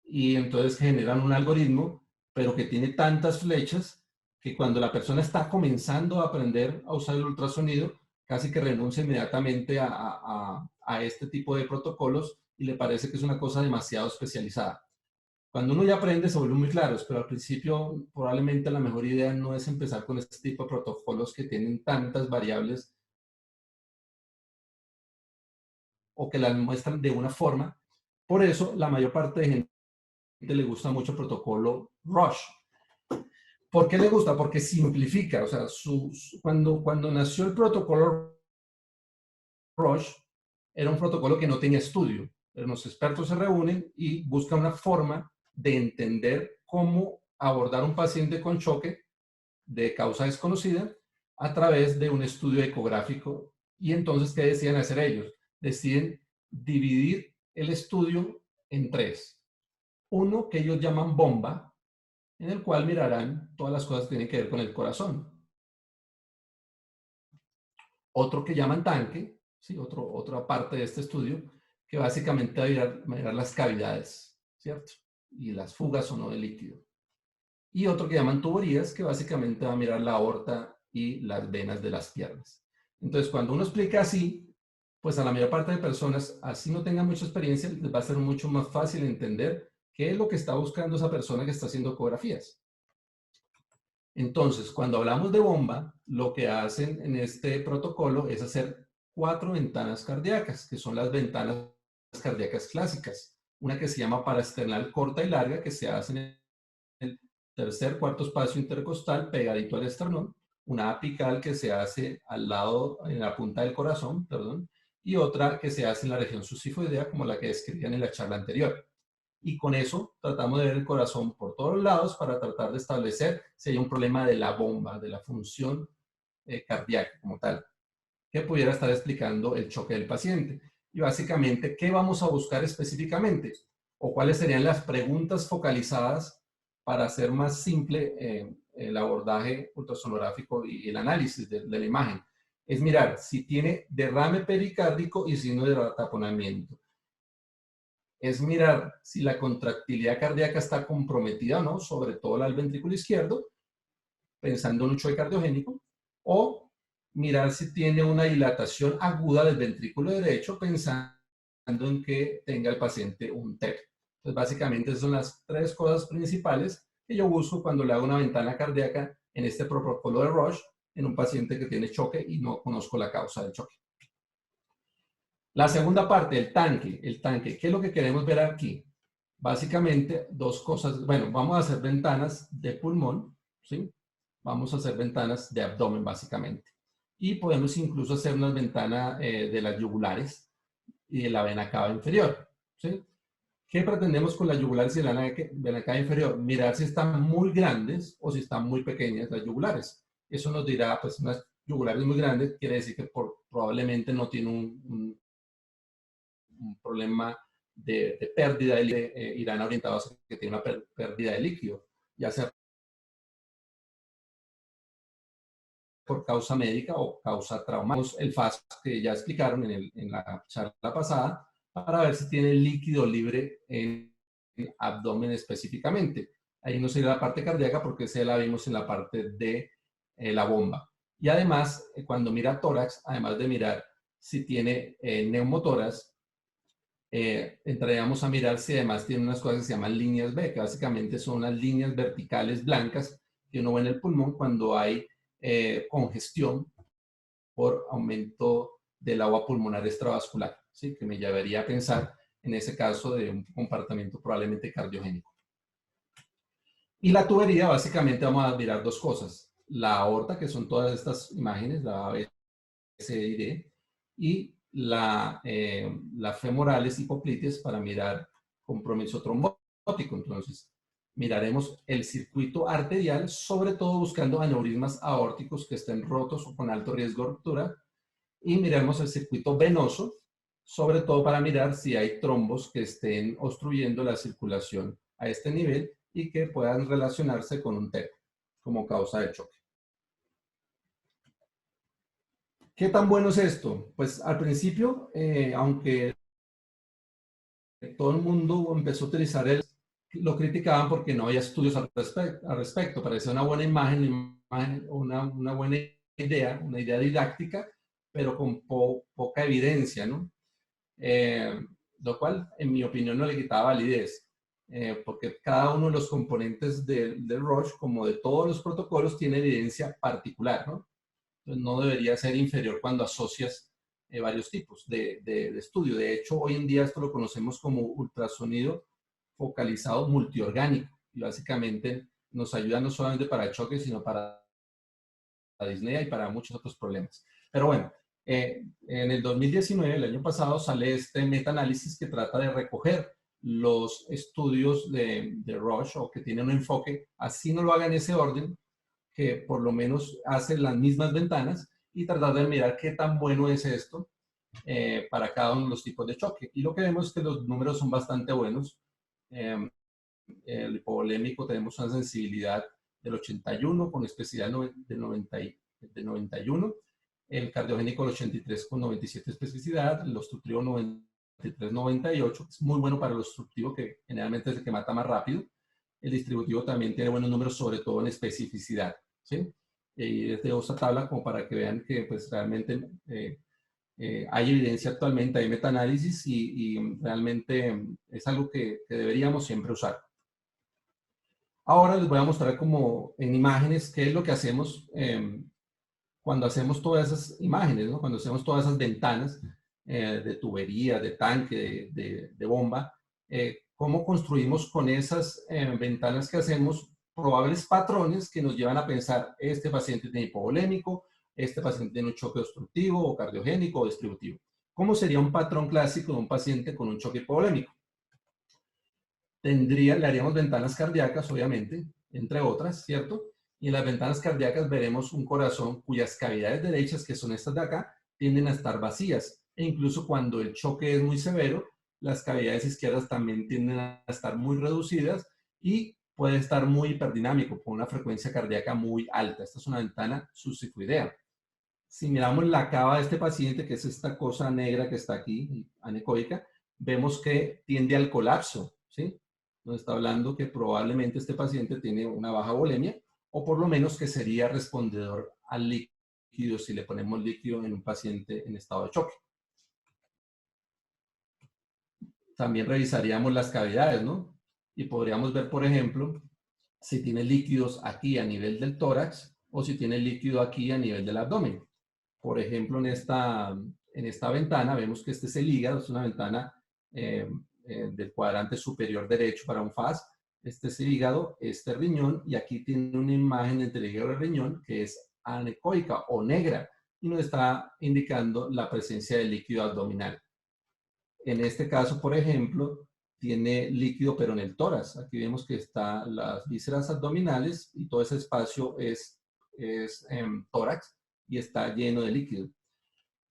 y entonces generan un algoritmo, pero que tiene tantas flechas que cuando la persona está comenzando a aprender a usar el ultrasonido, casi que renuncia inmediatamente a este tipo de protocolos y le parece que es una cosa demasiado especializada. Cuando uno ya aprende se vuelven muy claros, pero al principio probablemente la mejor idea no es empezar con este tipo de protocolos que tienen tantas variables o que las muestran de una forma. Por eso la mayor parte de gente le gusta mucho el protocolo Roche. ¿Por qué le gusta? Porque simplifica. O sea, cuando nació el protocolo Roche, era un protocolo que no tenía estudio. Los expertos se reúnen y buscan una forma de entender cómo abordar un paciente con choque de causa desconocida a través de un estudio ecográfico. Y entonces, ¿qué deciden hacer ellos? Deciden dividir el estudio en 3. Uno que ellos llaman bomba, en el cual mirarán todas las cosas que tienen que ver con el corazón. Otro que llaman tanque, ¿sí? Otra parte de este estudio, que básicamente va a mirar las cavidades, ¿cierto? Y las fugas o no de líquido. Y otro que llaman tuberías, que básicamente va a mirar la aorta y las venas de las piernas. Entonces, cuando uno explica así, pues a la mayor parte de personas, así no tengan mucha experiencia, les va a ser mucho más fácil entender qué es lo que está buscando esa persona que está haciendo ecografías. Entonces, cuando hablamos de bomba, lo que hacen en este protocolo es hacer 4 ventanas cardíacas, que son las ventanas cardíacas clásicas. Una que se llama paraesternal corta y larga, que se hace en el tercer, cuarto espacio intercostal, pegadito al esternón. Una apical que se hace al lado, en la punta del corazón, perdón. Y otra que se hace en la región subsifoidea, como la que describían en la charla anterior. Y con eso tratamos de ver el corazón por todos lados para tratar de establecer si hay un problema de la bomba, de la función cardíaca como tal, que pudiera estar explicando el choque del paciente. Y básicamente, ¿qué vamos a buscar específicamente? O cuáles serían las preguntas focalizadas para hacer más simple el abordaje ultrasonográfico y el análisis de la imagen. Es mirar si tiene derrame pericárdico y signo de taponamiento. Es mirar si la contractilidad cardíaca está comprometida o no, sobre todo al ventrículo izquierdo, pensando en un choque cardiogénico, o mirar si tiene una dilatación aguda del ventrículo derecho, pensando en que tenga el paciente un TEP. Entonces, básicamente, esas son las 3 cosas principales que yo busco cuando le hago una ventana cardíaca en este protocolo de Roche en un paciente que tiene choque y no conozco la causa del choque. La segunda parte, el tanque. ¿Qué es lo que queremos ver aquí? Básicamente, 2 cosas. Bueno, vamos a hacer ventanas de pulmón, ¿sí? Vamos a hacer ventanas de abdomen, básicamente. Y podemos incluso hacer una ventana de las yugulares y de la vena cava inferior, ¿sí? ¿Qué pretendemos con las yugulares y la vena cava inferior? Mirar si están muy grandes o si están muy pequeñas las yugulares. Eso nos dirá, pues, unas yugulares muy grandes quiere decir que probablemente no tiene un problema de pérdida de líquido, irán orientados a que tiene una pérdida de líquido, ya sea por causa médica o causa traumática. El FAST que ya explicaron en la charla pasada, para ver si tiene líquido libre en el abdomen específicamente. Ahí no sería la parte cardíaca porque esa la vimos en la parte de la bomba. Y además, cuando mira tórax, además de mirar si tiene neumotórax, entraríamos a mirar si además tiene unas cosas que se llaman líneas B, que básicamente son unas líneas verticales blancas que uno ve en el pulmón cuando hay congestión por aumento del agua pulmonar extravascular, ¿sí? Que me llevaría a pensar en ese caso de un comportamiento probablemente cardiogénico. Y la tubería, básicamente vamos a mirar 2 cosas. La aorta, que son todas estas imágenes, la A, B, C y D, y la femorales hipoplites para mirar compromiso trombótico. Entonces, miraremos el circuito arterial, sobre todo buscando aneurismas aórticos que estén rotos o con alto riesgo de ruptura, y miraremos el circuito venoso, sobre todo para mirar si hay trombos que estén obstruyendo la circulación a este nivel y que puedan relacionarse con un TEP como causa de choque. ¿Qué tan bueno es esto? Pues al principio, aunque todo el mundo empezó a utilizar lo criticaban porque no había estudios al respecto. Parecía una buena imagen, una buena idea, una idea didáctica, pero con poca evidencia, ¿no? Lo cual, en mi opinión, no le quitaba validez, porque cada uno de los componentes del Roche, como de todos los protocolos, tiene evidencia particular, ¿no? Entonces, no debería ser inferior cuando asocias varios tipos de estudio. De hecho, hoy en día esto lo conocemos como ultrasonido focalizado multiorgánico, y básicamente nos ayuda no solamente para el choque, sino para la disnea y para muchos otros problemas. Pero bueno, en el 2019, el año pasado, sale este metaanálisis que trata de recoger los estudios de Roche, o que tienen un enfoque, así no lo haga en ese orden, que por lo menos hace las mismas ventanas, y tratar de mirar qué tan bueno es esto para cada uno de los tipos de choque. Y lo que vemos es que los números son bastante buenos. El hipovolémico tenemos una sensibilidad del 81 con especificidad de 91, el cardiogénico el 83 con 97 especificidad, el obstructivo 93, 98, es muy bueno para el obstructivo, que generalmente es el que mata más rápido. El distributivo también tiene buenos números, sobre todo en especificidad, ¿sí? Y desde esta tabla como para que vean que pues realmente hay evidencia actualmente, hay metaanálisis, y realmente es algo que deberíamos siempre usar. Ahora les voy a mostrar como en imágenes qué es lo que hacemos cuando hacemos todas esas imágenes, ¿no? Cuando hacemos todas esas ventanas de tubería, de tanque, de bomba, cómo construimos con esas ventanas que hacemos probables patrones que nos llevan a pensar: este paciente tiene hipovolémico, este paciente tiene un choque obstructivo o cardiogénico o distributivo. ¿Cómo sería un patrón clásico de un paciente con un choque hipovolémico? Le haríamos ventanas cardíacas, obviamente, entre otras, ¿cierto? Y en las ventanas cardíacas veremos un corazón cuyas cavidades derechas, que son estas de acá, tienden a estar vacías. E incluso cuando el choque es muy severo, las cavidades izquierdas también tienden a estar muy reducidas y puede estar muy hiperdinámico, con una frecuencia cardíaca muy alta. Esta es una ventana subsifoidea. Si miramos la cava de este paciente, que es esta cosa negra que está aquí, anecoica, vemos que tiende al colapso, ¿sí? Nos está hablando que probablemente este paciente tiene una baja volemia, o por lo menos que sería respondedor al líquido si le ponemos líquido en un paciente en estado de choque. También revisaríamos las cavidades, ¿no? Y podríamos ver, por ejemplo, si tiene líquidos aquí a nivel del tórax o si tiene líquido aquí a nivel del abdomen. Por ejemplo, en esta ventana vemos que este es el hígado, es una ventana del cuadrante superior derecho para un FAS. Este es el hígado, este riñón, y aquí tiene una imagen entre el hígado y el riñón que es anecoica o negra, y nos está indicando la presencia de líquido abdominal. En este caso, por ejemplo, tiene líquido pero en el tórax. Aquí vemos que están las vísceras abdominales y todo ese espacio es tórax y está lleno de líquido.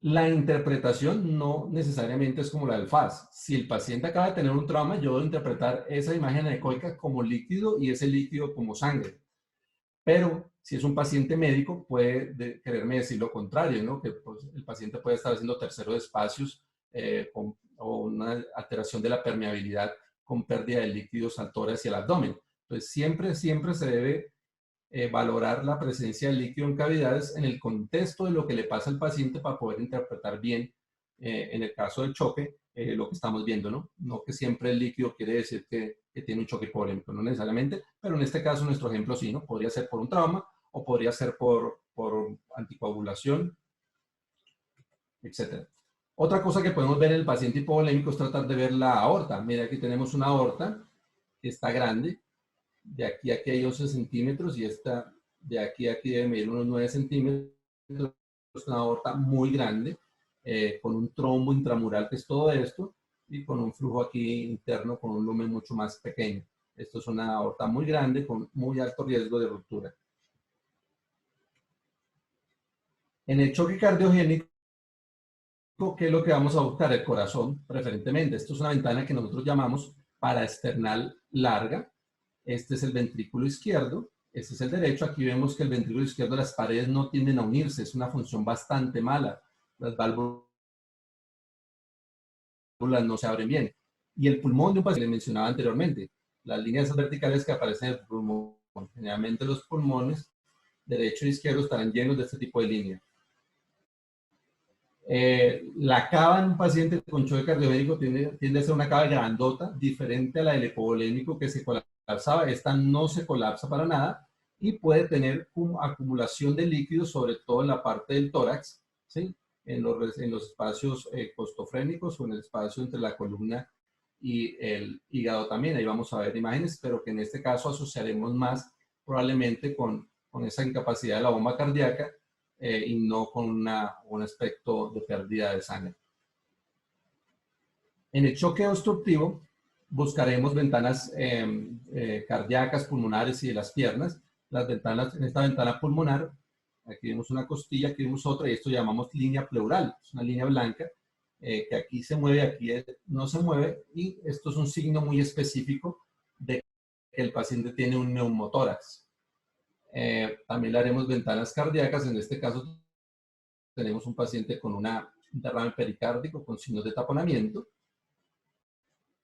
La interpretación no necesariamente es como la del FAS. Si el paciente acaba de tener un trauma, yo debo interpretar esa imagen anecoica como líquido y ese líquido como sangre. Pero si es un paciente médico, puede quererme decir lo contrario, ¿no? Que pues, el paciente puede estar haciendo tercero de espacios o una alteración de la permeabilidad con pérdida de líquidos al tórax y al abdomen. Entonces, siempre se debe valorar la presencia de líquido en cavidades en el contexto de lo que le pasa al paciente para poder interpretar bien, en el caso del choque, lo que estamos viendo, ¿no? No que siempre el líquido quiere decir que tiene un choque hipovolémico, no necesariamente, pero en este caso, nuestro ejemplo sí, ¿no? Podría ser por un trauma o podría ser por anticoagulación, etc. Otra cosa que podemos ver en el paciente hipovolémico es tratar de ver la aorta. Mira, aquí tenemos una aorta que está grande. De aquí a aquí hay 11 centímetros y esta de aquí a aquí debe medir unos 9 centímetros. Es una aorta muy grande, con un trombo intramural que es todo esto y con un flujo aquí interno con un lumen mucho más pequeño. Esto es una aorta muy grande con muy alto riesgo de ruptura. En el choque cardiogénico, ¿qué es lo que vamos a buscar? El corazón, preferentemente. Esto es una ventana que nosotros llamamos paraesternal larga. Este es el ventrículo izquierdo. Este es el derecho. Aquí vemos que el ventrículo izquierdo, las paredes no tienden a unirse. Es una función bastante mala. Las válvulas no se abren bien. Y el pulmón de un paciente, que le mencionaba anteriormente, las líneas verticales que aparecen en el pulmón, generalmente los pulmones derecho e izquierdo estarán llenos de este tipo de línea. La cava en un paciente con choque cardiogénico tiende a ser una cava grandota, diferente a la del hipovolémico que se colapsaba. Esta no se colapsa para nada y puede tener acumulación de líquidos, sobre todo en la parte del tórax, ¿sí? En los espacios costofrénicos o en el espacio entre la columna y el hígado también. Ahí vamos a ver imágenes, pero que en este caso asociaremos más probablemente con esa incapacidad de la bomba cardíaca y no con un aspecto de pérdida de sangre. En el choque obstructivo buscaremos ventanas cardíacas, pulmonares y de las piernas. Las ventanas, en esta ventana pulmonar, aquí vemos una costilla, aquí vemos otra, y esto llamamos línea pleural. Es una línea blanca que aquí se mueve, aquí no se mueve, y esto es un signo muy específico de que el paciente tiene un neumotórax. También le haremos ventanas cardíacas. En este caso tenemos un paciente con un derrame pericárdico con signos de taponamiento.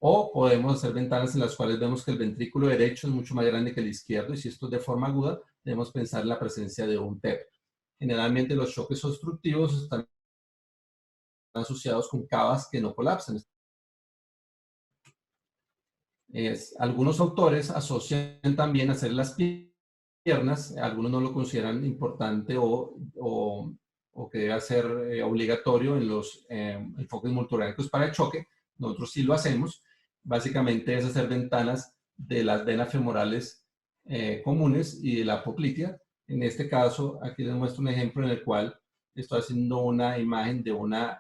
O podemos hacer ventanas en las cuales vemos que el ventrículo derecho es mucho más grande que el izquierdo, y si esto es de forma aguda, debemos pensar en la presencia de un TEP. Generalmente los choques obstructivos están asociados con cavas que no colapsan. Algunos autores asocian también hacer las piernas, algunos no lo consideran importante o que debe ser obligatorio en los enfoques multiorgánicos para el choque. Nosotros sí lo hacemos. Básicamente es hacer ventanas de las venas femorales comunes y de la apoplitea. En este caso, aquí les muestro un ejemplo en el cual estoy haciendo una imagen de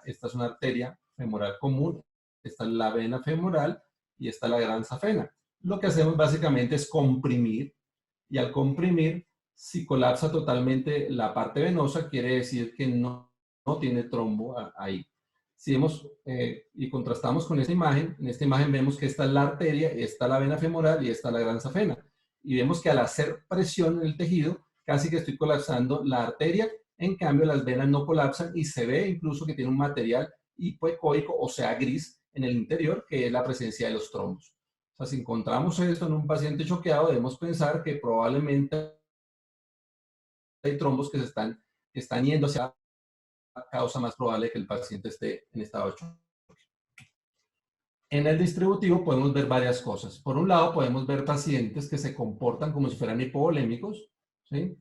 esta es una arteria femoral común, esta es la vena femoral y esta es la gran safena. Lo que hacemos básicamente es comprimir, y al comprimir, si colapsa totalmente la parte venosa, quiere decir que no tiene trombo ahí. Si vemos y contrastamos con esta imagen, en esta imagen vemos que esta es la arteria, esta es la vena femoral y esta es la gran safena. Y vemos que al hacer presión en el tejido, casi que estoy colapsando la arteria, en cambio las venas no colapsan y se ve incluso que tiene un material hipoecoico, o sea gris, en el interior, que es la presencia de los trombos. O sea, si encontramos esto en un paciente choqueado, debemos pensar que probablemente hay trombos que están yendo hacia la causa más probable que el paciente esté en estado de choque. En el distributivo podemos ver varias cosas. Por un lado, podemos ver pacientes que se comportan como si fueran hipovolémicos, ¿sí?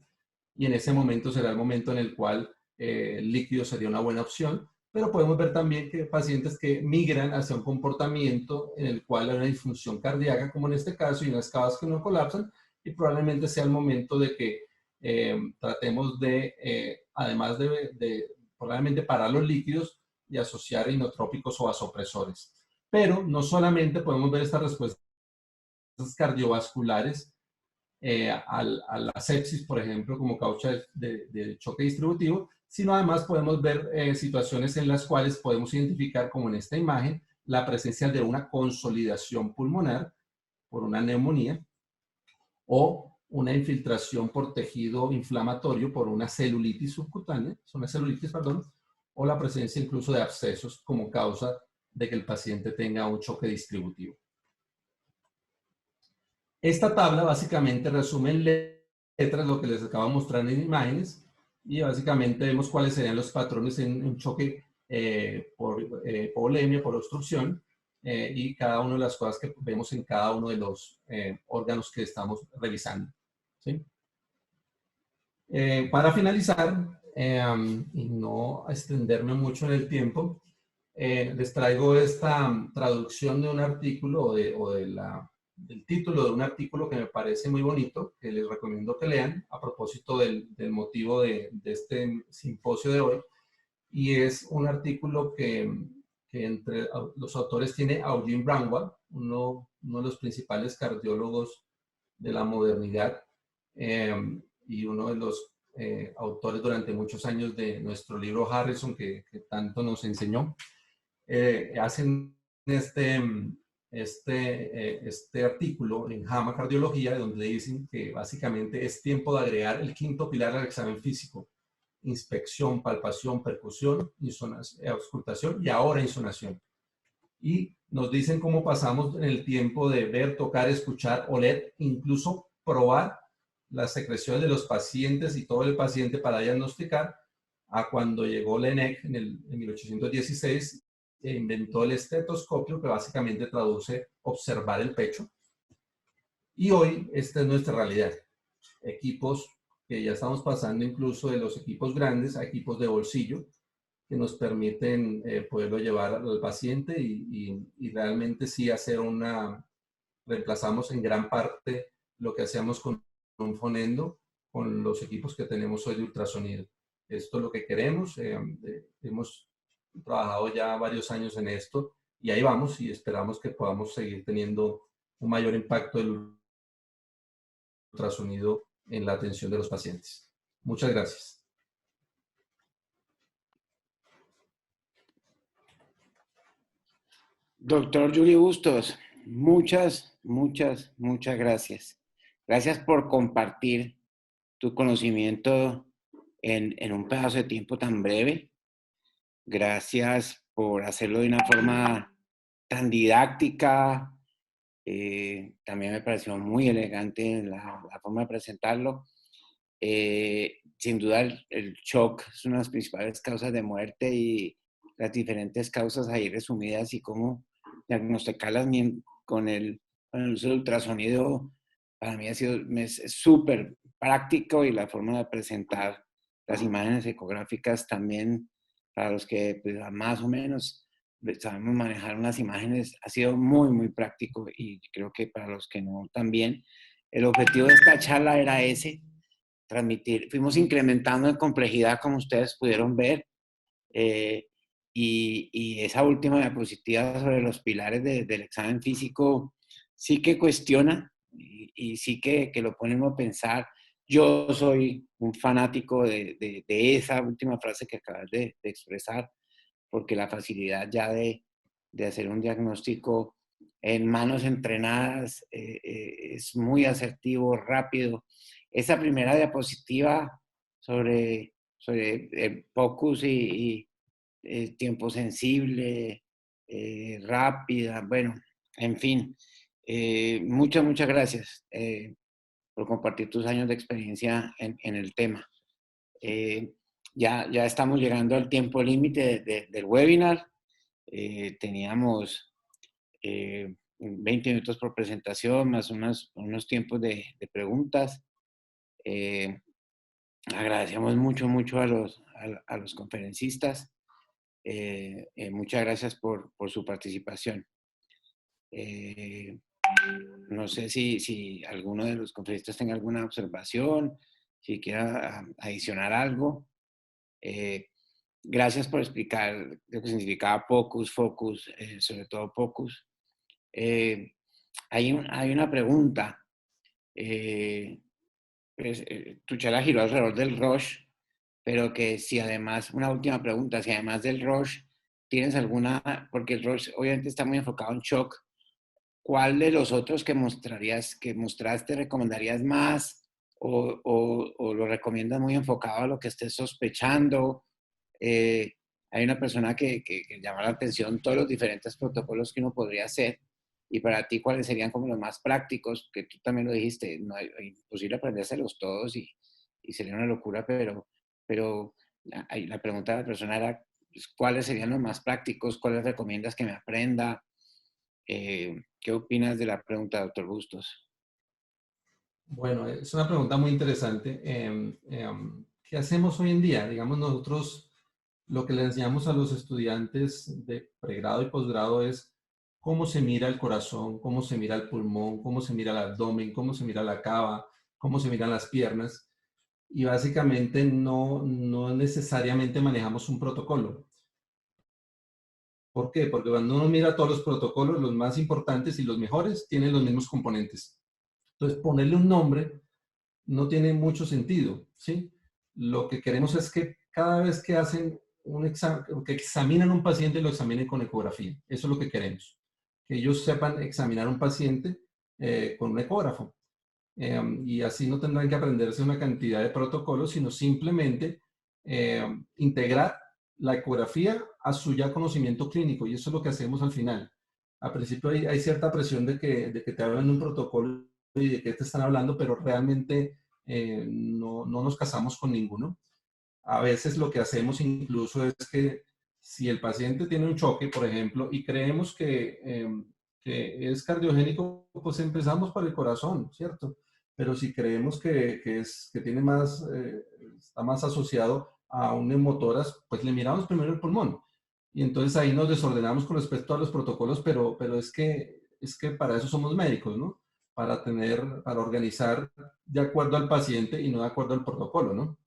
Y en ese momento será el momento en el cual el líquido sería una buena opción. Pero podemos ver también que pacientes que migran hacia un comportamiento en el cual hay una disfunción cardíaca, como en este caso, y unas cavas que no colapsan, y probablemente sea el momento de que tratemos de, además de probablemente parar los líquidos y asociar inotrópicos o vasopresores. Pero no solamente podemos ver estas respuestas cardiovasculares a la sepsis, por ejemplo, como causa de choque distributivo, sino además podemos ver situaciones en las cuales podemos identificar, como en esta imagen, la presencia de una consolidación pulmonar por una neumonía o una infiltración por tejido inflamatorio por una celulitis subcutánea, o la presencia incluso de abscesos como causa de que el paciente tenga un choque distributivo. Esta tabla básicamente resume en letras lo que les acabo de mostrar en imágenes, y básicamente vemos cuáles serían los patrones en un choque por hipovolemia, por obstrucción, y cada una de las cosas que vemos en cada uno de los órganos que estamos revisando, ¿sí? Para finalizar, y no extenderme mucho en el tiempo, les traigo esta traducción de un artículo del título de un artículo que me parece muy bonito, que les recomiendo que lean a propósito del motivo de este simposio de hoy. Y es un artículo que que entre los autores tiene Eugene Braunwald, uno de los principales cardiólogos de la modernidad y uno de los autores durante muchos años de nuestro libro Harrison, que tanto nos enseñó. Hacen este artículo en JAMA Cardiología, donde dicen que básicamente es tiempo de agregar el quinto pilar al examen físico: inspección, palpación, percusión, auscultación y ahora insonación. Y nos dicen cómo pasamos en el tiempo de ver, tocar, escuchar, oler, incluso probar las secreciones de los pacientes y todo el paciente para diagnosticar, a cuando llegó Laennec en 1816 e inventó el estetoscopio, que básicamente traduce observar el pecho. Y hoy esta es nuestra realidad. Equipos que ya estamos pasando incluso de los equipos grandes a equipos de bolsillo, que nos permiten poderlo llevar al paciente y realmente sí hacer reemplazamos en gran parte lo que hacíamos con un fonendo con los equipos que tenemos hoy de ultrasonido. Esto es lo que queremos. Hemos trabajado ya varios años en esto y ahí vamos, y esperamos que podamos seguir teniendo un mayor impacto del ultrasonido en la atención de los pacientes. Muchas gracias. Doctor Julio Bustos, muchas gracias. Gracias por compartir tu conocimiento en un pedazo de tiempo tan breve. Gracias por hacerlo de una forma tan didáctica. También me pareció muy elegante la forma de presentarlo. Sin duda el shock es una de las principales causas de muerte, y las diferentes causas ahí resumidas y cómo diagnosticarlas con el uso del ultrasonido, para mí es súper práctico, y la forma de presentar las imágenes ecográficas también, para los que pues, más o menos sabemos manejar unas imágenes, ha sido muy práctico, y creo que para los que no también. El objetivo de esta charla era ese: transmitir. Fuimos incrementando en complejidad, como ustedes pudieron ver, y esa última diapositiva sobre los pilares del examen físico sí que cuestiona, y sí que lo ponemos a pensar. Yo soy un fanático de esa última frase que acabas de expresar, porque la facilidad ya de hacer un diagnóstico en manos entrenadas es muy asertivo, rápido. Esa primera diapositiva sobre POCUS y tiempo sensible, rápida, bueno, en fin. Muchas gracias por compartir tus años de experiencia en el tema. Ya estamos llegando al tiempo límite del webinar. Teníamos 20 minutos por presentación, más unos tiempos de preguntas. Agradecemos mucho a los conferencistas. Muchas gracias por su participación. No sé si alguno de los conferencistas tenga alguna observación, si quiera adicionar algo. Gracias por explicar lo que significaba POCUS, FOCUS, sobre todo POCUS. Hay una pregunta. Tu charla giró alrededor del Roche, pero que si además, una última pregunta, si además del Roche tienes alguna, porque el Roche obviamente está muy enfocado en shock, ¿cuál de los otros que mostraste recomendarías más, o lo recomiendas muy enfocado a lo que estés sospechando? Hay una persona que llama la atención todos los diferentes protocolos que uno podría hacer, y para ti, ¿cuáles serían como los más prácticos? Que tú también lo dijiste, no es imposible aprendérselos todos y sería una locura, pero la pregunta de la persona era, pues, ¿cuáles serían los más prácticos? ¿Cuáles recomiendas que me aprenda? ¿Qué opinas de la pregunta, doctor Bustos? Bueno, es una pregunta muy interesante. ¿Qué hacemos hoy en día? Digamos, nosotros lo que le enseñamos a los estudiantes de pregrado y posgrado es cómo se mira el corazón, cómo se mira el pulmón, cómo se mira el abdomen, cómo se mira la cava, cómo se miran las piernas. Y básicamente no necesariamente manejamos un protocolo. ¿Por qué? Porque cuando uno mira todos los protocolos, los más importantes y los mejores tienen los mismos componentes. Entonces, ponerle un nombre no tiene mucho sentido, ¿sí? Lo que queremos es que cada vez que hacen un examen, que examinan un paciente, lo examinen con ecografía. Eso es lo que queremos. Que ellos sepan examinar un paciente con un ecógrafo. Y así no tendrán que aprenderse una cantidad de protocolos, sino simplemente integrar la ecografía a su ya conocimiento clínico. Y eso es lo que hacemos al final. Al principio hay cierta presión de que te hablan de un protocolo y de qué te están hablando, pero realmente no nos casamos con ninguno. A veces lo que hacemos incluso es que si el paciente tiene un choque, por ejemplo, y creemos que es cardiogénico, pues empezamos por el corazón, ¿cierto? Pero si creemos que tiene más, está más asociado a un neumotórax, pues le miramos primero el pulmón. Y entonces ahí nos desordenamos con respecto a los protocolos, pero es que para eso somos médicos, ¿no? Para organizar de acuerdo al paciente y no de acuerdo al protocolo, ¿no?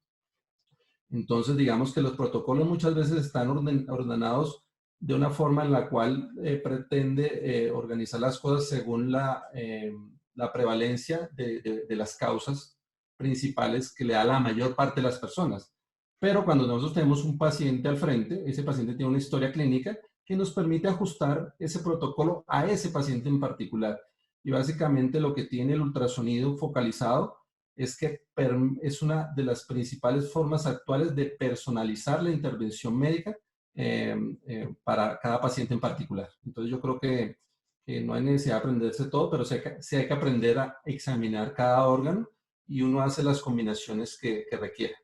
Entonces, digamos que los protocolos muchas veces están ordenados de una forma en la cual pretende organizar las cosas según la prevalencia de las causas principales que le da la mayor parte de las personas. Pero cuando nosotros tenemos un paciente al frente, ese paciente tiene una historia clínica que nos permite ajustar ese protocolo a ese paciente en particular. Y básicamente lo que tiene el ultrasonido focalizado es que es una de las principales formas actuales de personalizar la intervención médica para cada paciente en particular. Entonces yo creo que no hay necesidad de aprenderse todo, pero sí hay que aprender a examinar cada órgano y uno hace las combinaciones que requiere.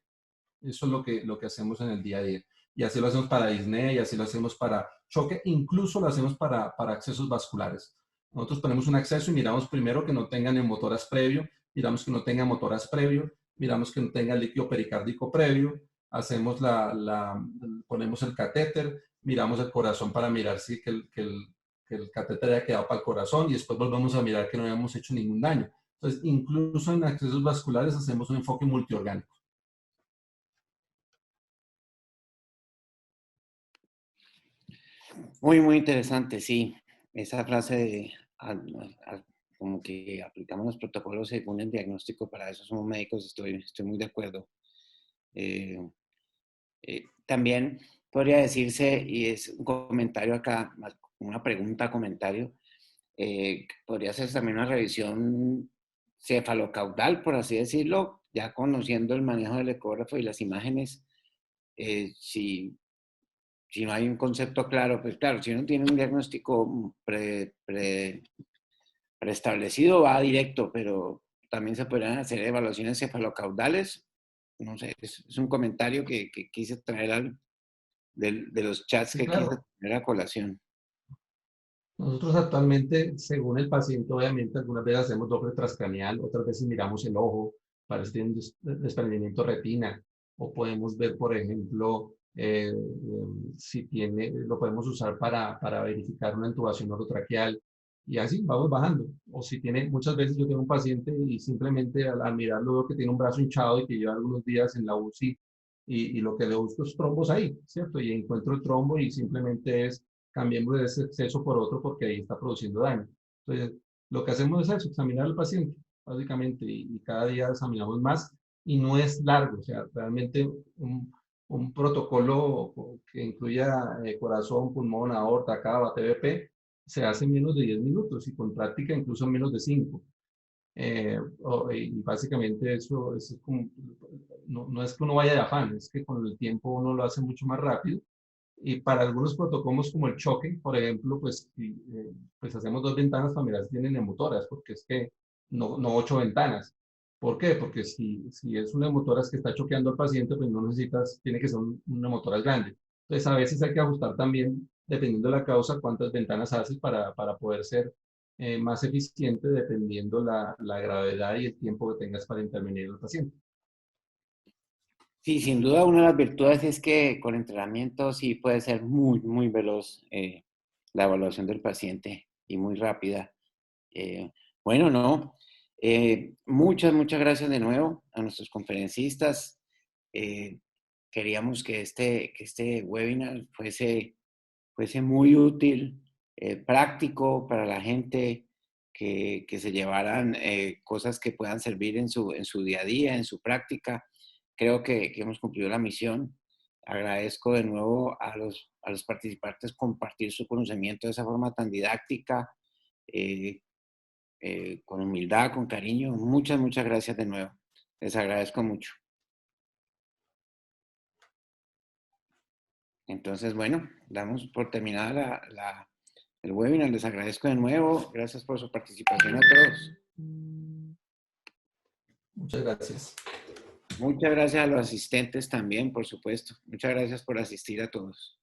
Eso es lo que hacemos en el día a día. Y así lo hacemos para disnea, y así lo hacemos para choque, incluso lo hacemos para accesos vasculares. Nosotros ponemos un acceso y miramos primero que no tenga neumotórax previo, miramos que no tenga motoras previo, miramos que no tenga líquido pericárdico previo, hacemos ponemos el catéter, miramos el corazón para mirar si que el catéter haya quedado para el corazón y después volvemos a mirar que no hayamos hecho ningún daño. Entonces, incluso en accesos vasculares hacemos un enfoque multiorgánico. Muy, muy interesante, sí. Esa frase de como que aplicamos los protocolos según el diagnóstico, para eso somos médicos, estoy muy de acuerdo. También podría decirse, y es un comentario acá, una pregunta, comentario, podría ser también una revisión cefalocaudal, por así decirlo, ya conociendo el manejo del ecógrafo y las imágenes. Si no hay un concepto claro, pues claro, si uno tiene un diagnóstico preestablecido, va directo, pero también se podrían hacer evaluaciones cefalocaudales. No sé, es un comentario que quise traer de los chats Sí, que claro. quise traer a colación. Nosotros actualmente, según el paciente, obviamente, algunas veces hacemos doble transcranial, otras veces miramos el ojo para si tiene un desprendimiento retina, o podemos ver, por ejemplo, si lo podemos usar para verificar una intubación orotraqueal, y así vamos bajando. O si tiene, muchas veces yo tengo un paciente y simplemente al mirarlo veo que tiene un brazo hinchado y que lleva algunos días en la UCI, y lo que le busco es trombos ahí, ¿cierto? Y encuentro el trombo y simplemente es cambiemos de ese exceso por otro porque ahí está produciendo daño. Entonces, lo que hacemos es eso, examinar al paciente, básicamente, y cada día examinamos más y no es largo, o sea, realmente un protocolo que incluya corazón, pulmón, aorta, cava, TBP, se hace en menos de 10 minutos y con práctica incluso en menos de 5. Y básicamente eso es como, no es que uno vaya de afán, es que con el tiempo uno lo hace mucho más rápido. Y para algunos protocolos como el choque, por ejemplo, pues hacemos 2 ventanas para mirar si tienen neumotórax, porque es que no 8 ventanas. ¿Por qué? Porque si es un neumotórax que está choqueando al paciente, pues no necesitas, tiene que ser un neumotórax grande. Entonces a veces hay que ajustar también, dependiendo de la causa, cuántas ventanas haces para poder ser más eficiente dependiendo la gravedad y el tiempo que tengas para intervenir el paciente. Sí, sin duda una de las virtudes es que con entrenamiento sí puede ser muy, muy veloz la evaluación del paciente y muy rápida. Bueno, no. Muchas gracias de nuevo a nuestros conferencistas. Queríamos que este webinar fuese fuese muy útil, práctico para la gente, que se llevaran cosas que puedan servir en su día a día, en su práctica. Creo que hemos cumplido la misión. Agradezco de nuevo a los participantes compartir su conocimiento de esa forma tan didáctica, con humildad, con cariño. Muchas, muchas gracias de nuevo. Les agradezco mucho. Entonces, bueno, damos por terminada el webinar. Les agradezco de nuevo. Gracias por su participación a todos. Muchas gracias. Muchas gracias a los asistentes también, por supuesto. Muchas gracias por asistir a todos.